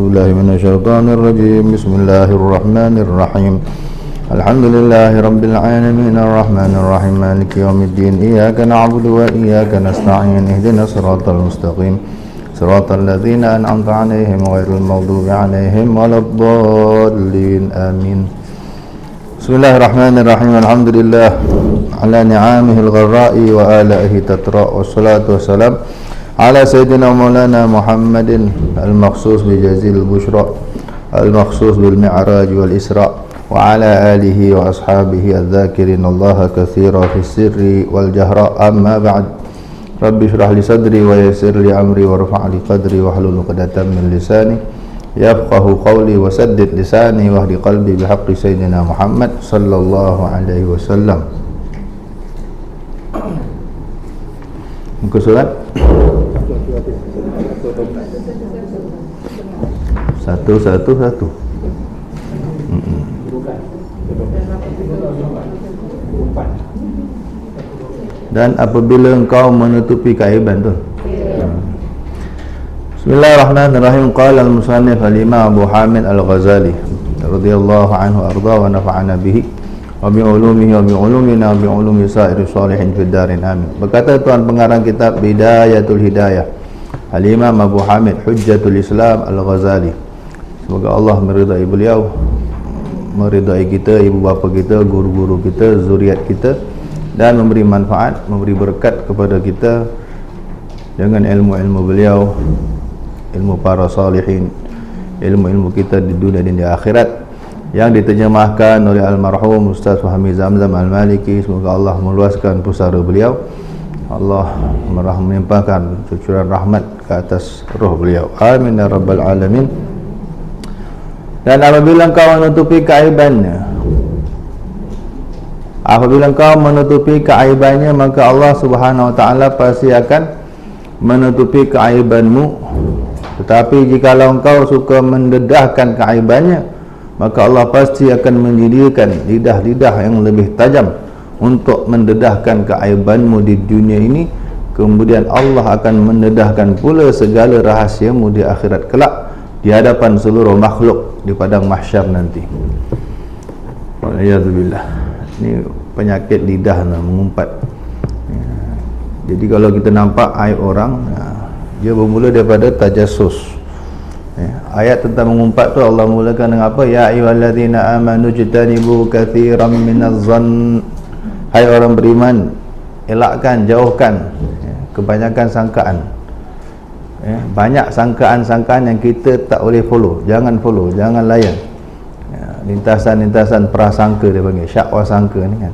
بالله من الشيطان الرجيم. بسم الله الرحمن الرحيم. الحمد لله رب العالمين الرحمن الرحيم مالك يوم الدين. إياك نعبد وإياك نستعين. اهدنا الصراط المستقيم صراط الذين أنعمت عليهم غير المغضوب عليهم ولا الضالين آمين. بسم الله الرحمن الرحيم. الحمد لله على نعامه الغراء وآلائه تتراء، والصلاة والسلام على سيدنا مولانا محمد المخصوص بجزيل البشرى المخصوص بالمعراج والإسراء، وعلى آله وأصحابه الذاكرين الله كثيرا في السر والجهراء. أما بعد، رب اشرح لي صدري ويسر لي أمري وارفع لي قدري واحلل عقدة من لساني يفقه قولي وسدد لساني واهد قلبي بحق سيدنا محمد صلى الله عليه وسلم. Muka surat satu. Dan apabila engkau menutupi keaiban tu. Bismillahirrahmanirrahim. Qala al-musannif al-imam Abu Hamid al-Ghazali radhiyallahu anhu arda wa nafa'ana bihi wa bi ulumihi wa bi ulumina wa bi ulumi sa'iri salihin fid darin amin. Berkata tuan pengarang kitab Bidayatul Hidayah Al-Imam Abu Hamid Hujjatul Islam Al-Ghazali, semoga Allah meridai beliau, meridai kita, ibu bapa kita, guru-guru kita, zuriat kita, dan memberi manfaat, memberi berkat kepada kita dengan ilmu-ilmu beliau, ilmu para salihin, ilmu-ilmu kita di dunia dan di akhirat, yang diterjemahkan oleh almarhum Ustaz Fahmi Zamzam Al-Maliki. Semoga Allah meluaskan pusara beliau, Allah melimpahkan cucuran rahmat ke atas roh beliau. Amin ya rabbal alamin. Dan apabila engkau menutupi keaibannya, maka Allah Subhanahu wa taala pasti akan menutupi keaibanmu. Tetapi jikalau engkau suka mendedahkan keaibannya, maka Allah pasti akan menjadikan lidah-lidah yang lebih tajam untuk mendedahkan keaibanmu di dunia ini. Kemudian Allah akan mendedahkan pula segala rahasiamu di akhirat kelak, di hadapan seluruh makhluk di padang mahsyar nanti. Waliyadzubillah. Ini penyakit lidah mengumpat. Jadi kalau kita nampak aib orang, dia bermula daripada tajassus. Ayat tentang mengumpat tu Allah mulakan dengan apa? Ya ayyuhallazina amanu jtanibu katsiran minaz-zann. Hai orang beriman, elakkan, jauhkan kebanyakan sangkaan. Banyak sangkaan-sangkaan yang kita tak boleh follow. Jangan follow, jangan layan. Lintasan-lintasan prasangka dia panggil, syakwa sangka ni kan.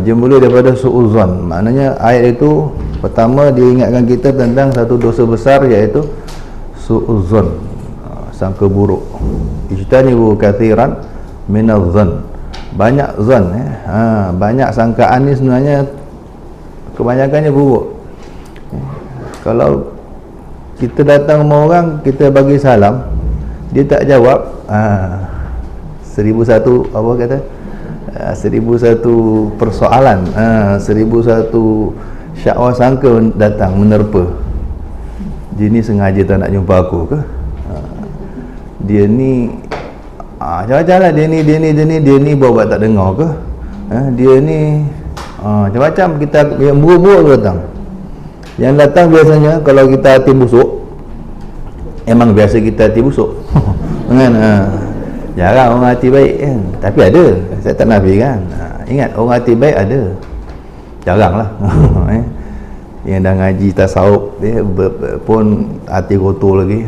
Dia mula daripada su'uzan. Maknanya ayat itu pertama dia ingatkan kita tentang satu dosa besar, iaitu su'uzan, sangka buruk. Ijtanibu katsiran minaz-zann. Banyak zan, banyak sangkaan ni sebenarnya kebanyakannya buruk. Kalau kita datang rumah orang, kita bagi salam, dia tak jawab, 1001 apa kata, 1001 persoalan, 1001 syakwa sangka datang menerpa. Dia ni sengaja tak nak jumpa aku ke? Dia ni macam-macam lah, dia ni buat tak dengar ke? Dia ni macam-macam. Kita yang buruk-buruk datang. Yang datang biasanya kalau kita hati busuk, emang biasa kita hati busuk kan? Jarang orang hati baik kan? Tapi ada, saya tak nafikan. Ingat, orang hati baik ada, jarang lah. Yang dah ngaji tasawuf dia pun hati kotor lagi,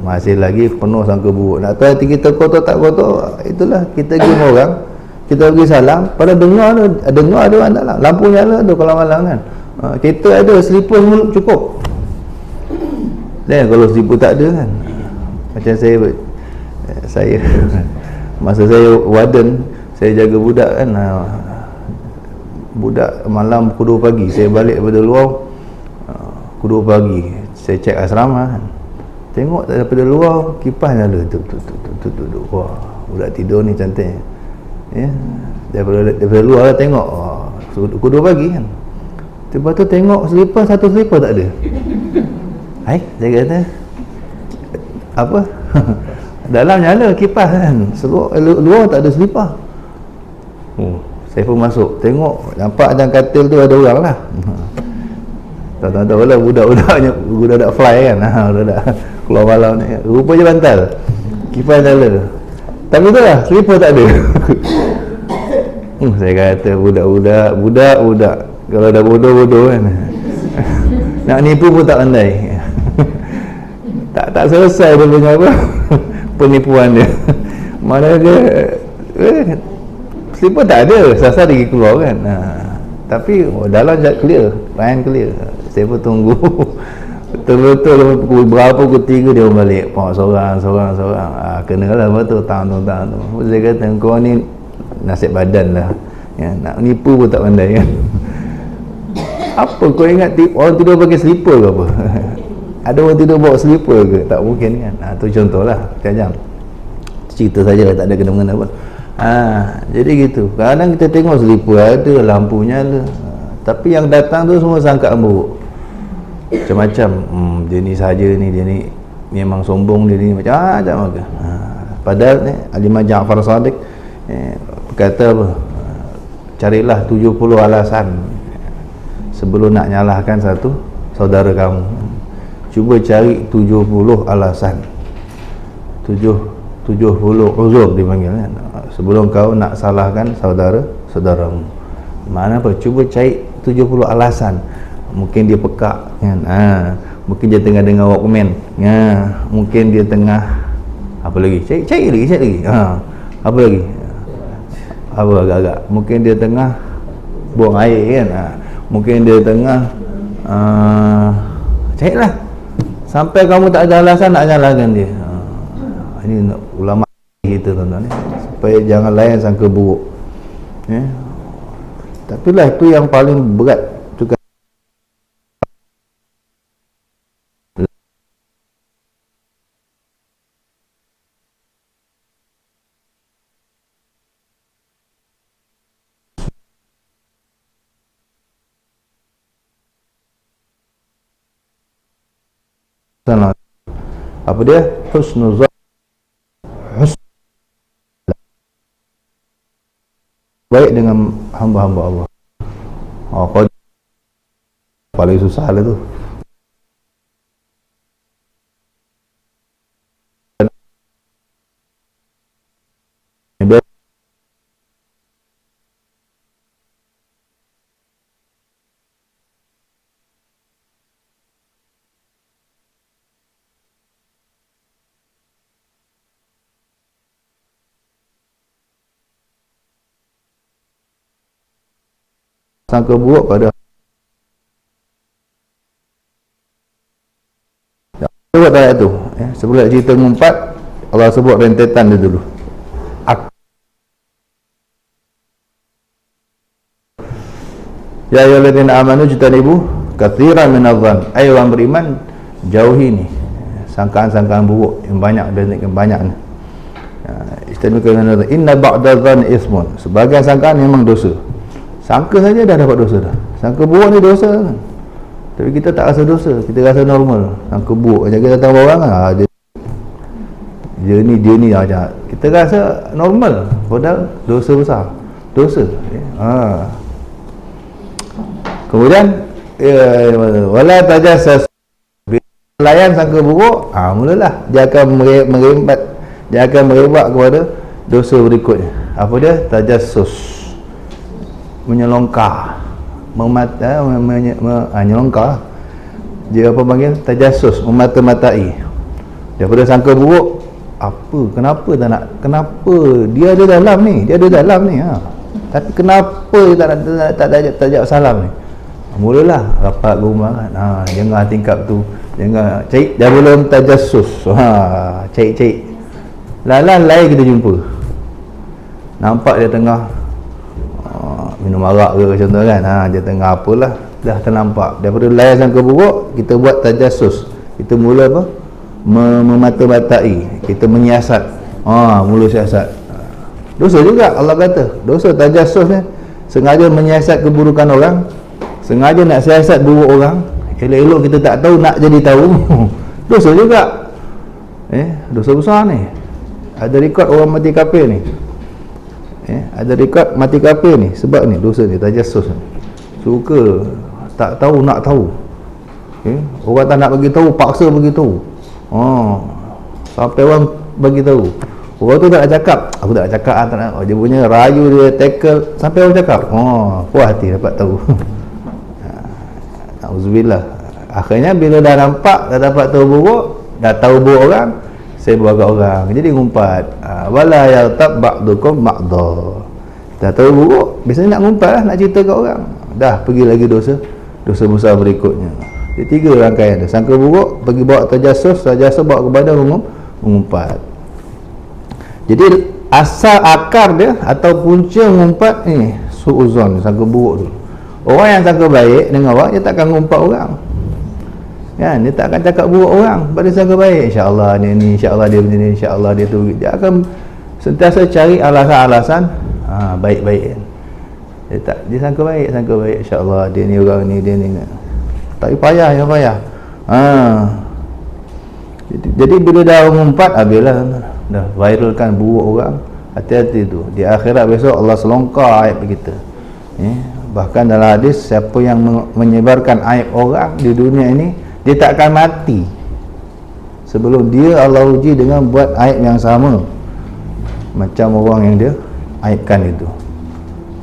masih lagi penuh sangka buruk. Nak tahu hati kita kotor tak kotor, itulah kita pergi rumah orang, kita bagi salam, pada dengar ada orang tak lah, lampu nyala tu kalau malam kan. Kita ada selipar mulut cukup. Dan kalau selipar tak ada kan, macam saya masa saya warden, saya jaga budak kan, budak malam pukul 2 pagi saya balik daripada luar, pukul 2 pagi saya cek asrama kan, tengok daripada luar kipas nyala tu. Wah, budak tidur ni cantik ya. Daripada luar lah tengok, pukul 2 pagi kan. Lepas tu tengok selipar, satu selipar tak ada. Hai, saya kata apa? Dalam nyala kipas kan, seruk luar tak ada selipar. Saya pun masuk, tengok nampak dalam katil tu ada orang lah. Tahu lah budak-budak fly kan, budak keluar malam ni, rupanya bantal, kipas nyala. Tapi tu lah, selipar tak ada. Saya kata budak-budak kalau dah bodoh-bodoh kan, nak nipu pun tak pandai. tak selesai dia punya apa penipuan dia. Mana dia selipar tak ada, sasar dia keluar kan. Tapi dalam clear, line clear. Saya pun tunggu betul-betul pukul berapa, pukul 3 dia balik. Seorang. Kenalah betul tahan tu. Saya kata kau ni nasib badan lah ya, nak nipu pun tak pandai kan. Apa kau ingat orang tidur pakai slipper ke apa? Ada orang tidur bawa slipper ke? Tak mungkin kan. Tu contohlah, jangan cerita saja, tak ada kena-mengena apa. Jadi gitu. Kadang kita tengok slipper ada, lampu nyala, tapi yang datang tu semua sangkaan buruk. Macam-macam. Dia ni saja ni, dia ni memang sombong, dia ni macam padahal ni Alimah Ja'far Sadiq kata apa? Carilah 70 alasan sebelum nak nyalahkan satu saudara kamu. Cuba cari 70 alasan, 70 uzur dipanggil kan, sebelum kau nak salahkan saudaramu. Mana apa? Cuba cari 70 alasan. Mungkin dia pekak kan, mungkin dia tengah dengar Walkman, mungkin dia tengah apa lagi, cari lagi, apa lagi, apa agak-agak, mungkin dia tengah buang air kan, mungkin dia tengah carilah sampai kamu tak ada alasan nak nyalahkan dia. Ini ulama kita tuan-tuan, supaya jangan layan sangka buruk. Tapi lah itu yang paling berat juga. Apa dia? Husnuzan, baik dengan hamba-hamba Allah. Kau paling susah lah tu. Sangka buruk pada sebut ayat tu sebelum cerita ngumpat, Allah sebut rentetan dia dulu. Ya ayyuhalladzina amanu jtanibu katsiran minadh-dhann, ai orang beriman jauhi ni sangkaan-sangkaan buruk yang banyak dan yang banyak ni. Inna ba'dadh-dhanni ismun, sebahagian sangkaan memang dosa. Sangka saja dah dapat dosa dah. Sangka buruk ni dosa kan? Tapi kita tak rasa dosa, kita rasa normal. Sangka buruk macam kita tahu orang dia ni aja. Kita rasa normal, padahal dosa besar. Dosa. Kemudian wala tajassas, layan sangka buruk, mulalah dia akan merembat, dia akan merebak kepada dosa berikutnya. Apa dia? Tajassus, menyelongkar, menyelongkar. Dia apa panggil? Tajassus, memata-matai. Daripada sangka buruk, kenapa tak nak, kenapa dia ada dalam ni, tapi kenapa dia tak jawab salam ni. Mulalah rapat rumah kan, jangan tingkap tu, jangan cari, dah belum tajassus, cari lalan lain kita jumpa, nampak dia tengah minum arak ke contoh kan, dia tengah apalah, dah ternampak. Daripada layan sangka buruk, kita buat tajassus, kita mula apa, memata-matai, kita menyiasat, mula siasat. Dosa juga, Allah kata dosa tajassus ni, sengaja menyiasat keburukan orang, sengaja nak siasat buruk orang, elok-elok kita tak tahu nak jadi tahu. Dosa juga. Dosa besar ni. Ada rekod orang mati kafir ni. Ada rekod mati kafir ni sebab ni dosa ni, tajassus ni. Suka tak tahu nak tahu. Orang tak nak bagi tahu, paksa bagi tahu. Sampai orang bagi tahu. Orang tu tak nak cakap, aku tak nak cakap, tak nak. Dia punya rayu, dia tackle sampai orang cakap. Puas hati dapat tahu. Auzubillah. Akhirnya bila dah nampak, dah dapat tahu buruk, dah tahu buruk orang, saya beragak orang. Jadi ngumpat. Wala yaltab ba'dukum ba'da. Dah tahu buruk, biasanya nak ngumpat lah, nak cerita kat orang. Dah pergi lagi dosa besar berikutnya. Jadi 3 rangkaian dia. Sangka buruk, pergi bawa tajassus bawa kepada mengumpat. Jadi asal akar dia atau punca mengumpat ni suuzon, sangka buruk tu. Orang yang sangka baik dengan orang, dia takkan ngumpat orang. Kan, dia tak akan cakap buruk orang pada sangka baik. Insya-Allah dia ni, insya-Allah dia begini, insya-Allah dia tu. Dia akan sentiasa cari alasan-alasan baik-baik. Dia sangka baik, insya-Allah dia ni orang ni, dia ni. Tak payah, yang payah. Jadi bila dah mengumpat, habislah dah viralkan buruk orang. Hati-hati tu. Di akhirat besok Allah selongkar aib kita. Bahkan dalam hadis, siapa yang menyebarkan aib orang di dunia ini, dia tak akan mati sebelum dia Allah uji dengan buat aib yang sama macam orang yang dia aibkan itu.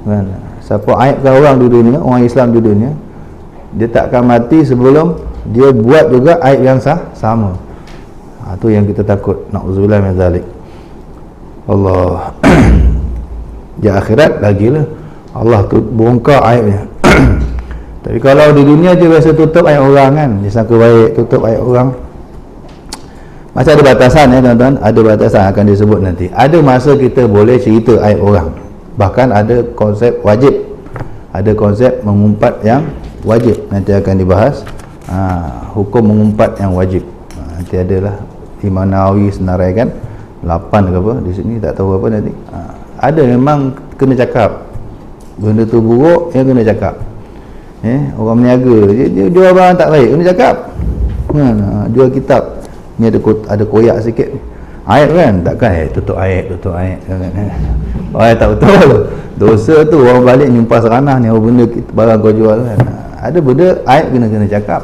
Kan? Siapa aibkan orang di dunia, orang Islam di dunia, dia tak akan mati sebelum dia buat juga aib yang sama. Itu yang kita takut. Na'udzubillah min zalik. Allah. Di akhirat lagilah Allah tu bongkar aibnya. Tapi kalau di dunia dia biasa tutup aib orang kan, dia sangka baik, tutup aib orang. Masih ada batasan tuan-tuan, ada batasan akan disebut nanti. Ada masa kita boleh cerita aib orang. Bahkan ada konsep wajib. Ada konsep mengumpat yang wajib, nanti akan dibahas. Hukum mengumpat yang wajib. Nanti adalah Imam Nawawi senaraikan 8 ke apa di sini, tak tahu apa nanti. Ada memang kena cakap. Benda tu buruk, yang kena cakap. Orang meniaga, dia jual barang tak baik, kena cakap. Jual kitab, ni ada koyak sikit. Aib kan? Takkan tutup aib kan? Orang tak betul. Dosa tu orang balik nyumpas ranah ni, benda barang kau jual kan. Ada benda aib kena cakap.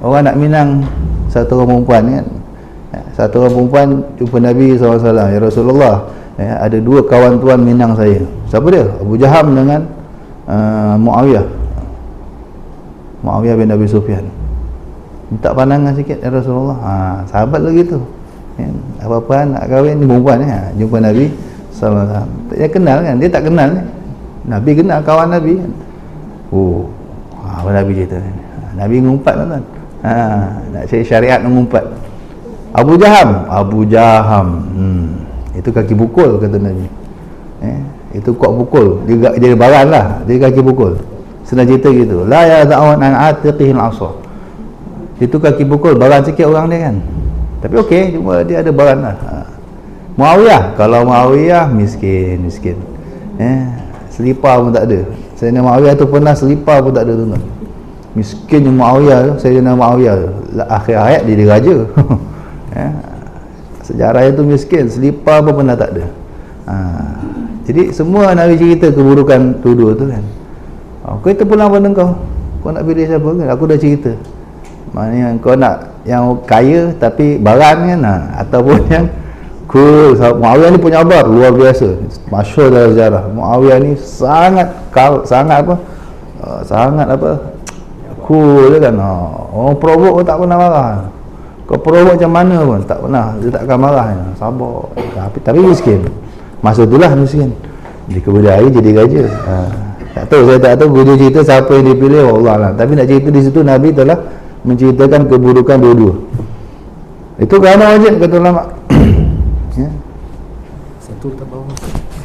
Orang nak minang satu orang perempuan kan. Satu orang perempuan jumpa Nabi SAW, ya Rasulullah, ada 2 kawan tuan minang saya. Siapa dia? Abu Jaham dengan Muawiyah bin Abi Sufyan. Minta pandangan sikit, ya Rasulullah. Sahabat lagi tu. Apa-apa nak kahwin ni perempuan ni, jumpa Nabi SAW. Dia kenal kan? Dia tak kenal ni. Nabi kenal kawan Nabi kan? Apa Nabi cerita ni? Nabi ngumpat kan? Nak cari syariat mengumpat. Abu Jaham. Itu kaki pukul kata Nabi. Itu kuat pukul. Dia baran lah. Dia kaki pukul. Senang cerita gitu. La yada'un an atiqihil asa. Itu kaki pukul. Baran sikit orang dia kan. Tapi okey, cuma dia ada baran lah. Muawiyah. Kalau Muawiyah miskin. Selipar pun tak ada. Sayyidina Muawiyah tu pernah selipar pun tak ada tu. Miskinnya Muawiyah tu. Sayyidina Muawiyah tu. Akhir hayat dia raja. Sejarah itu miskin, selipar pun pernah tak ada. Jadi semua Nabi cerita keburukan dua tu kan. Kita pulang pada kau nak pilih siapa kan? Aku dah cerita. Maknanya kau nak yang kaya tapi baran kan, ataupun yang cool. Muawiyah ni punya abar luar biasa, masyhur dalam sejarah. Muawiyah ni sangat cool kan. Orang provoke pun tak pernah marah. Kau provoke macam mana pun tak pernah, dia tak akan marah. Sabar. Tapi miskin. Masa itulah miskin. Di kemudian hari jadi raja. Tak tahu, saya tak tahu guru cerita siapa yang dipilih, Allah lah. Tapi nak cerita di situ Nabi telah menceritakan keburukan dua-dua. Itu kerana wajib kata ulama. Satu tak bawah.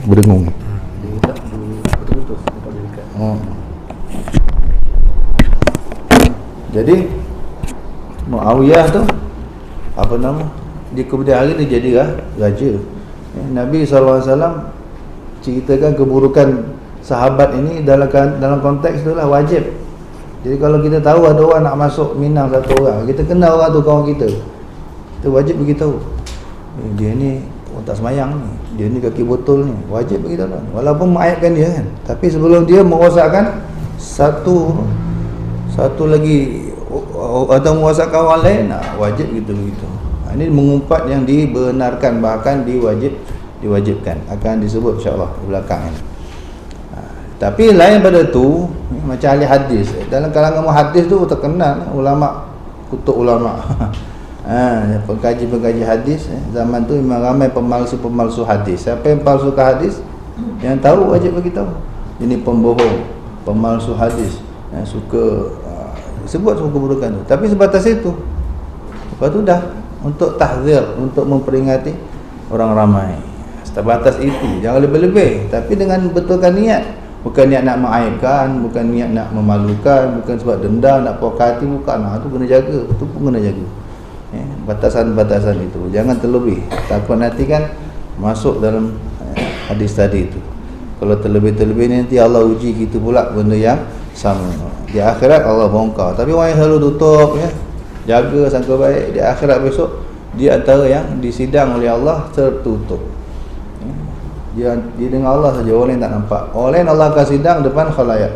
Berdengung. Dia tak betul-betul tempat dia dekat. Jadi Muawiyah tu apa nama? Di kemudian hari dia jadi raja. Nabi SAW ceritakan keburukan sahabat ini dalam konteks itulah wajib. Jadi kalau kita tahu ada orang nak masuk minang satu orang, kita kenal orang tu kawan kita, Kita wajib beritahu, dia ni orang tak semayang ni, dia ni kaki botol ni, wajib beritahu kan? Walaupun mengaibkan dia kan, tapi sebelum dia merosakkan satu lagi atau merosakkan orang lain, wajib gitu. Ini mengumpat yang dibenarkan, bahkan diwajibkan, akan disebut insya-Allah di belakang ini. Tapi lain pada tu, macam ahli hadis, dalam kalangan muhaddis tu terkenal ulama, kutub ulama. Pengkaji hadis zaman tu memang ramai pemalsu hadis. Siapa yang palsukan hadis, yang tahu wajib bagi tahu. Ini pembohong, pemalsu hadis yang suka sebut keburukan tu. Tapi sebatas itu. Lepas tu dah untuk tahzir, untuk memperingati orang ramai. Sebatas itu, jangan lebih-lebih, tapi dengan betulkan niat. Bukan niat nak mengaibkan, bukan niat nak memalukan, bukan sebab dendam, nak puas hati, bukan. Itu kena jaga, itu pun kena jaga. Batasan-batasan itu, jangan terlebih. Takut nanti kan masuk dalam hadis tadi itu. Kalau terlebih-terlebih nanti Allah uji kita pula benda yang sama. Di akhirat Allah bongkar. Tapi orang yang selalu tutup, jaga sangka baik, di akhirat besok dia antara yang disidang oleh Allah tertutup. Dia dengan Allah saja, orang lain tak nampak. Orang lain Allah akan sidang depan khalayak.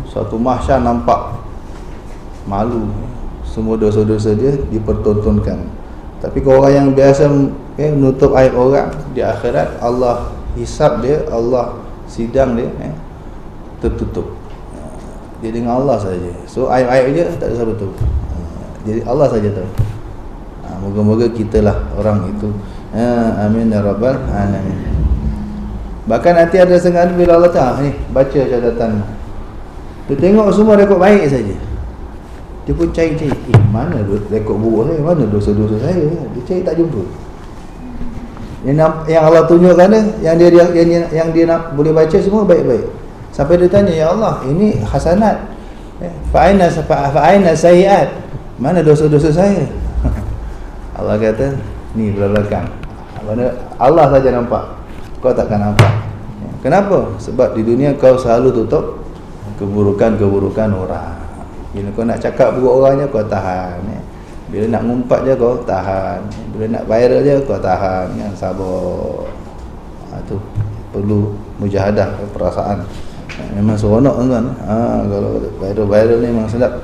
Suatu mahsyar nampak, malu, semua dosa-dosa dia dipertontonkan. Tapi kalau orang yang biasa menutup aib orang, di akhirat Allah hisab dia, Allah sidang dia, tertutup. Dia dengan Allah saja. So aib-aib dia tak ada siapa tahu. Jadi Allah saja tahu. Moga-moga kita lah orang itu. Amin ya rabbal alamin. Bahkan nanti ada sengaja bila Allah Ta'ala ni baca catatan, dia tengok semua rekod baik saja, dia pun cari mana rekod buruk saya, mana dosa-dosa saya, dia cari tak jumpa. Yang Allah tunjukkan yang dia nak boleh baca semua baik-baik. Sampai dia tanya, ya Allah, ini hasanat, fa'aina sayiat, mana dosa-dosa saya? Allah kata, ni belakang. Allah saja nampak, kau takkan nampak. Kenapa? Sebab di dunia kau selalu tutup keburukan-keburukan orang. Bila kau nak cakap buruk orangnya, kau tahan. Bila nak ngumpat je, kau tahan. Bila nak viral je, kau tahan. Yang sabar. Itu perlu mujahadah perasaan. Memang seronok kan. Kalau viral ni memang sedap.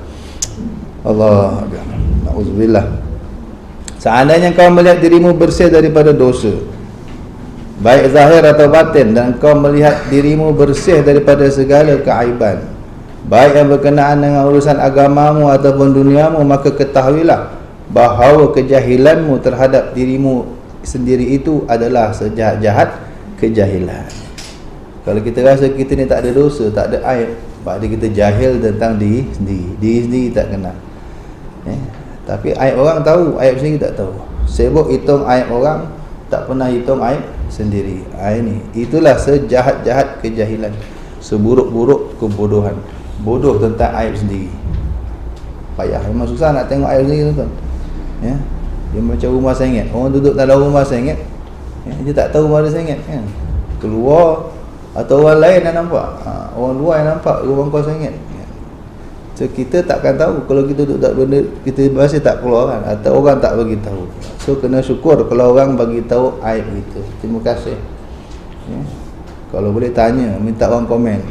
Allah, na'udzubillah. Seandainya kau melihat dirimu bersih daripada dosa, baik zahir atau batin, dan kau melihat dirimu bersih daripada segala keaiban, baik yang berkenaan dengan urusan agamamu ataupun duniamu, maka ketahuilah bahawa kejahilanmu terhadap dirimu sendiri itu adalah sejahat-jahat kejahilan. Kalau kita rasa kita ni tak ada dosa, tak ada aib, berarti kita jahil tentang diri sendiri tak kenal. Tapi aib orang tahu, aib sendiri tak tahu. Sibuk hitung aib orang, tak pernah hitung aib sendiri. Ini itulah sejahat-jahat kejahilan, seburuk-buruk kebodohan. Bodoh tentang aib sendiri. Payah, memang susah nak tengok aib sendiri tuan. Dia macam rumah sengit. Orang duduk dalam rumah sengit, dia tak tahu mana sengit kan. Keluar atau orang lain yang nampak, orang luar yang nampak rumah kau sengit. So kita takkan tahu kalau kita duduk tak benda, kita masih tak keluar kan, atau orang tak bagi tahu. So kena syukur kalau orang bagi tahu aib kita. Terima kasih. Kalau boleh tanya, minta orang komen,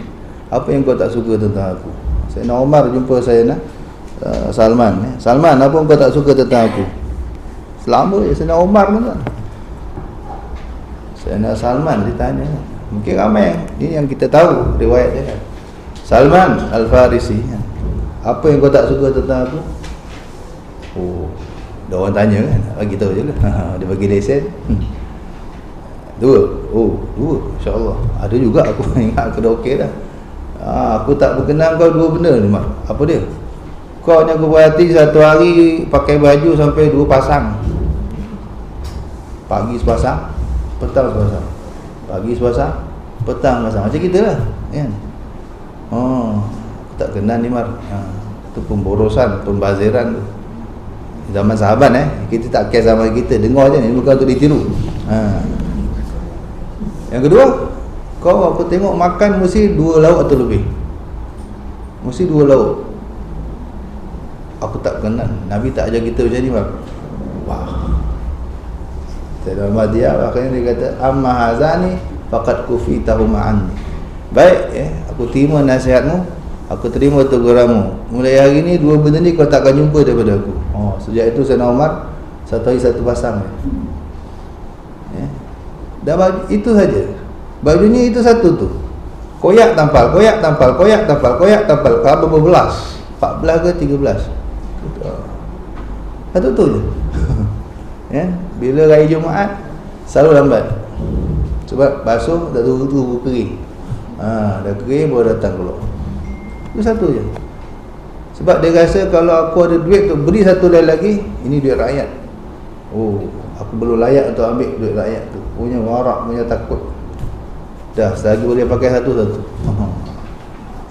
apa yang kau tak suka tentang aku? Sayyidina Umar jumpa Sayyidina Salman. Salman, apa yang kau tak suka tentang aku? Selama Sayyidina Umar pun kan. Sayyidina Salman ditanya. Mungkin ramai ini yang kita tahu riwayat dia kan. Salman Al-Farisi, apa yang kau tak suka tentang aku? Ada orang tanya kan, bagi tahu je lah. Dia bagi lesen. Dua. InsyaAllah. Ada juga aku ingat aku dah okey dah. Aku tak berkenan kau dua benda ni, Mak. Apa dia? Kau hanya aku berhati satu hari pakai baju sampai 2 pasang. Pagi sepasang, petang sepasang. Pagi sepasang, petang sepasang. Macam kita lah kan? Tak kenal ni Mar. Itu pemborosan, pembaziran tu. Zaman sahabat kita tak care zaman kita, dengar je ni, bukan untuk ditiru. Yang kedua, kau aku tengok makan mesti 2 lauk atau lebih. Mesti 2 lauk. Aku tak kenal, Nabi tak ajar kita macam ni Mar. Wah. Sayyidina Umar dia akhirnya dia kata amma hazani faqad kufitahu ma'anni. Baik, aku terima nasihatmu, aku terima teguranmu. Mulai hari ni dua benda ni kau tak akan jumpa daripada aku. Oh, sejak itu Sayyidina Umar satu hari satu pasang. Dan baju itu saja. Bajunya itu satu tu. Koyak tampal, koyak tampal, koyak tampal, koyak tampal. Berapa belas? 14 ke 13. Satu tu je. Bila raya Jumaat selalu lambat. Sebab basuh dah tunggu kering. Dah kering baru datang keluar. Itu satu je. Sebab dia rasa kalau aku ada duit tu beri satu lagi, ini duit rakyat. Oh, aku belum layak untuk ambil duit rakyat tu. Punya warak, punya takut. Dah, selagi boleh pakai satu-satu.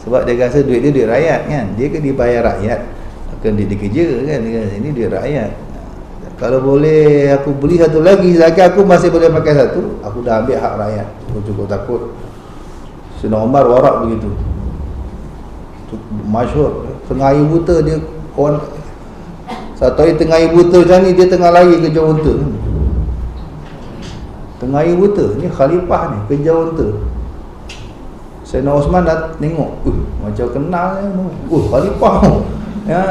Sebab dia rasa duit dia duit rakyat kan. Dia kan dibayar rakyat. Akan dia kerja kan. Ini duit rakyat. Kalau boleh aku beli satu lagi, selagi aku masih boleh pakai satu, aku dah ambil hak rakyat. Aku cukup takut. Sayyidina Umar warak begitu. Masyhur. Tengah air buta dia orang satu hari tengah air buta macam ni, dia tengah lari kejar unta. Tengah air buta, ni khalifah ni kejar unta. Sayyidina Osman dah tengok, macam kenal ni. Khalifah. Ya.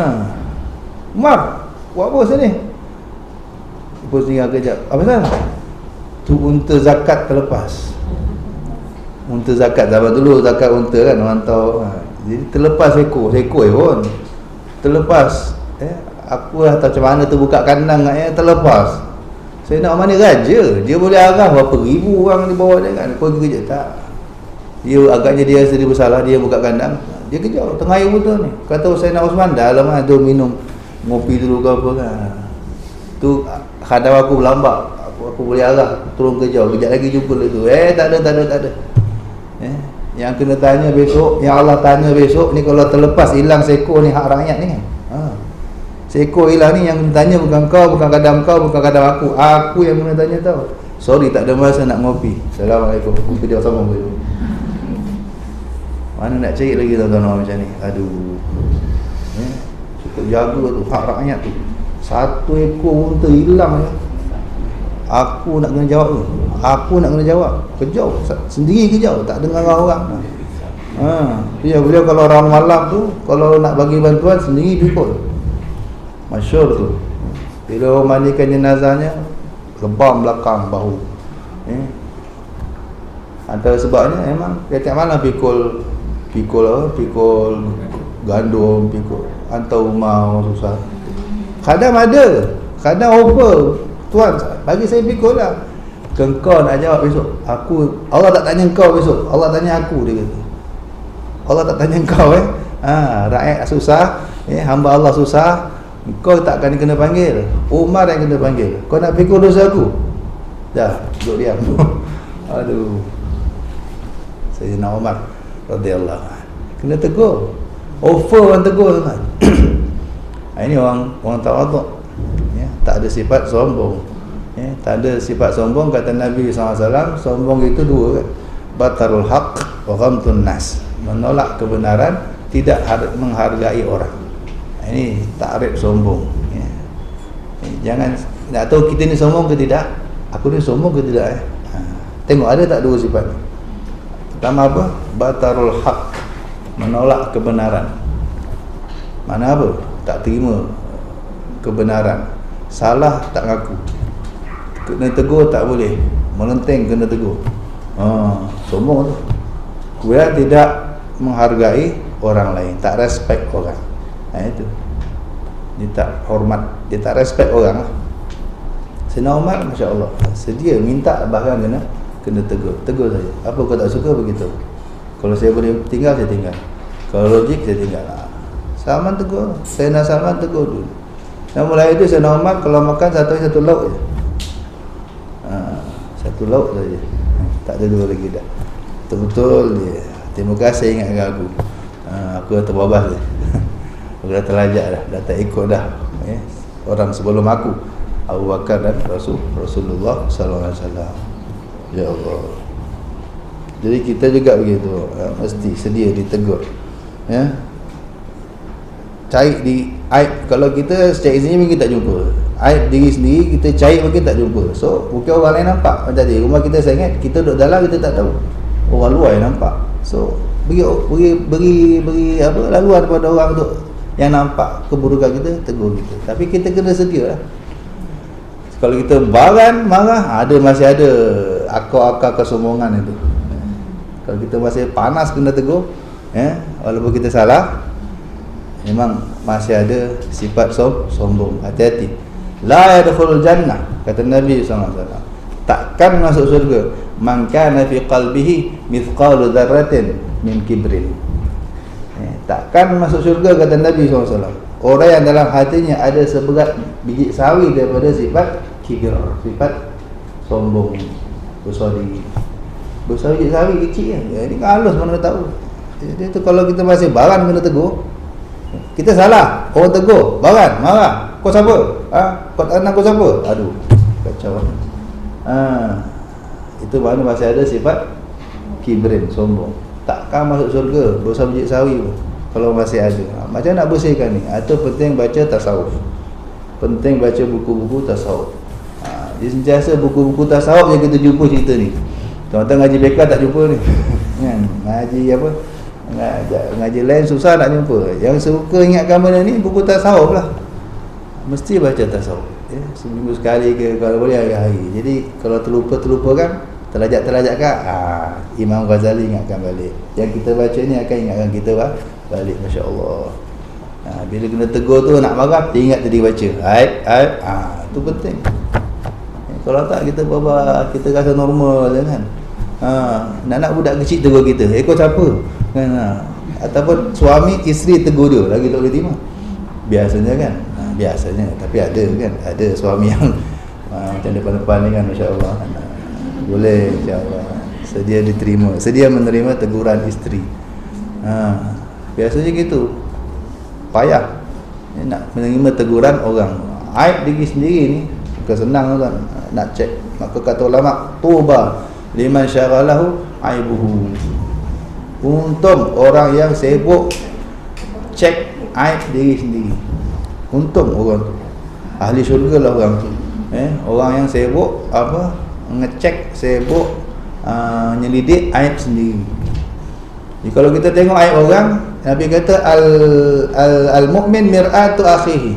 Umar, buat apa sini? Lepas tinggal kejap. Apa pasal? Tu unta zakat terlepas. Unta zakat zaman dulu, zakat unta kan orang tahu. Jadi terlepas ekor pun. Terlepas. Aku dah tahu macam mana tu buka kandang terlepas. Saya nak mana raja, dia boleh arah berapa ribu orang di bawah dia kan. Kau kerja tak? Dia agaknya dia rasa dia bersalah, dia buka kandang. Dia kejar tengah air buta ni. Kata Sayyidina Osman, dah lama tu minum ngopi dulu ke apa kan. Tu hadap aku lambat. Aku boleh arah turun kejar. Kejap lagi jumpa tu. Tak ada. Yang kena tanya besok, yang Allah tanya besok ni, kalau terlepas hilang seekor ni hak rakyat ni kan. Seekor hilang ni yang tanya bukan kau, bukan kadam kau, bukan kadam aku. Aku yang kena tanya tau. Sorry, tak ada masa nak ngopi. Assalamualaikum. Ngopi dia sama dulu. Mana nak cari lagi tuan-tuan macam ni. Aduh. Cukup jaga tu hak rakyat tu. Satu ekor unta hilang je. Aku nak kena jawab tu. Aku nak kena jawab. Kejauh. Sendiri kejauh. Tak dengar orang. Ya, beliau kalau orang malam tu, kalau nak bagi bantuan sendiri pikul. Masyhur tu. Bila mandikan jenazahnya, lebam belakang bahu. Antara sebabnya memang tiap malam pikul gandum, pikul hantar rumah orang susah. Kadang ada, kadang offer, tuan bagi saya pikul lah. Kau nak jawab besok. Allah tak tanya kau besok, Allah tanya aku, dia kata. Allah tak tanya kau rakyat susah, hamba Allah susah, kau tak akan kena panggil. Umar yang kena panggil. Kau nak pikul dosa aku? Dah, duduk diam. Aduh. Sayyidina Umar radhiyallahu anhu kena tegur. Offer orang tegur kan. Ini orang tawaduk. Tak ada sifat sombong. Tak ada sifat sombong. Kata Nabi SAW, sombong itu dua kan. Batarul haq wa ghamtun nas. Menolak kebenaran, tidak menghargai orang. Ini takrif sombong. Jangan nak tahu kita ni sombong ke tidak. Aku ni sombong ke tidak. Tengok ada tak dua sifat ni. Pertama apa? Batarul haq, menolak kebenaran. Mana apa? Tak terima kebenaran. Salah tak ngaku. Kena tegur tak boleh. Melenteng kena tegur. Sombong tu. Dia tidak menghargai orang lain, tak respect orang. Itu. Dia tak hormat, dia tak respect orang. Sayyidina Umar, masya-Allah, sedia minta bahkan kena tegur saja. Apa kau tak suka begitu? Kalau saya boleh tinggal, saya tinggal. Kalau logik, saya tinggal. Salman tegur, Sayyidina Salman tegur dulu. Dan mulai itu Sayyidina Umar kalau makan satu lauk je. Satu lauk saja. Tak ada dua lagi dah. Betul-betul dia. Terima kasih ingatkan aku. Aku dah terbabas dah. Aku dah terlajak dah tak ikut dah. Orang sebelum aku, Abu Bakar dan Rasulullah sallallahu alaihi wasallam. Ya Allah. Jadi kita juga begitu, mesti sedia ditegur. Cari di aib. Kalau kita secara izinnya mungkin tak jumpa. aib diri sendiri kita cari mungkin tak jumpa. So bukan orang lain nampak. Macam tadi rumah kita sangat, kita duduk dalam kita tak tahu, orang luar yang nampak. So beri apa laluan kepada orang untuk yang nampak keburukan kita, tegur kita. Tapi kita kena sedia lah. Kalau kita marah, masih ada akar-akar kesombongan itu. Kalau kita masih panas kena tegur, walaupun kita salah, memang masih ada sifat sombong. Hati-hati. La yadkhulul jannah, kata Nabi SAW, takkan masuk surga man kana fi qalbihi mithqalu dzarratin min kibrin. Takkan masuk surga, kata Nabi SAW, orang yang dalam hatinya ada seberat biji sawi daripada sifat kibir, sifat sombong, besar diri. Besar biji sawi kecil kan, ini halus mana tahu. Jadi tu kalau kita masih baran kena tegur. Kita salah, orang tegur, baran, marah. Kau siapa? Kau tak kenal kau siapa? Aduh, kacau. Itu mana masih ada sifat kibrin, sombong. Takkan masuk surga besar biji sawi pun, kalau masih ada. Macam nak bersihkan ni? Atau penting baca tasawuf. Penting baca buku-buku tasawuf. Dia sentiasa buku-buku tasawuf yang kita jumpa cerita ni. Tuan-tuan ngaji beka tak jumpa ni. Kan? Ngaji apa? Ngaji lain susah nak jumpa. Yang suka ingatkan benda ni buku tasawuf lah. Mesti baca tasawuf. Seminggu sekali ke, kalau boleh hari-hari. Jadi kalau terlupa kan, terlajak kan, Imam Ghazali ingatkan balik. Yang kita baca ni akan ingatkan kita balik. Masya Allah. Bila kena tegur tu nak marah, ingat tadi baca itu penting. Kalau tak kita rasa normal je kan. Nak budak kecil tegur kita, kau siapa kan, ataupun suami isteri tegur dia, lagi tak boleh terima biasanya kan. Biasanya, tapi ada kan, ada suami yang macam depan-depan ni kan, Masya Allah, boleh Insya Allah sedia menerima teguran isteri. Biasanya gitu, payah nak menerima teguran orang. Aib diri sendiri ni bukan senang kan, nak cek. Maka kata ulama, tuba liman syaghalahu aibuhu. Untung orang yang sibuk cek aib diri sendiri. Untung orang tu, ahli syurga lah orang tu. Orang yang sibuk ngecek, sibuk nyelidik aib sendiri. Jadi kalau kita tengok aib orang, Nabi kata al-mu'min mir'atu akhihi.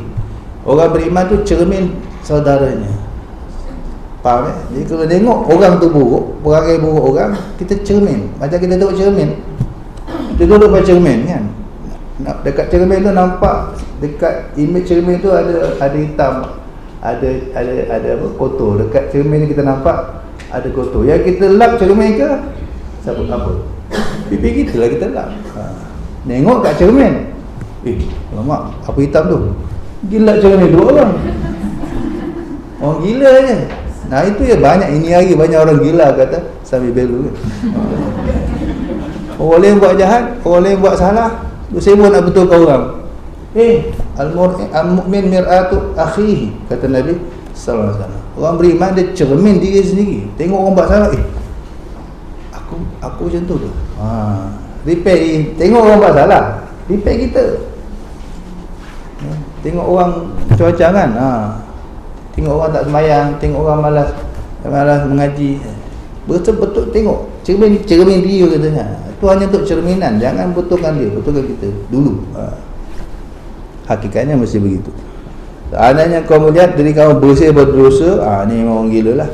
Orang beriman tu cermin saudaranya. Faham? Jadi kalau tengok orang tu buruk, perangai buruk orang, kita cermin. Macam kita tengok cermin, kita duduk pada cermin kan, dekat cermin tu nampak, dekat image cermin tu ada hitam, ada apa, kotor. Dekat cermin ni kita nampak ada kotor. Yang kita lap cermin ke siapa apa? Pipi kita lah kita lap. Tengok kat cermin, alamak, apa hitam tu? Gila cermin dua orang. Orang gila je. Nah itu ya, banyak ini hari banyak orang gila kata sambil belu kan. Orang lain buat jahat, orang lain buat salah, sibuk nak betulkan orang. Al-mu'min mir'atu akhihi, kata Nabi sallallahu alaihi wasallam. Orang beriman dia cermin diri sendiri. Tengok orang buat salah, aku macam tu ke? Repair. Tengok orang buat salah, repair kita. Tengok orang cuaca kan, tengok orang tak sembahyang, tengok orang malas mengaji, betul-betul tengok cermin dia katanya. Itu hanya untuk cerminan, jangan betulkan dia, betulkan kita dulu. Hakikatnya mesti begitu. Seandainya kau melihat diri kamu bersih berdosa, ni memang orang gila lah.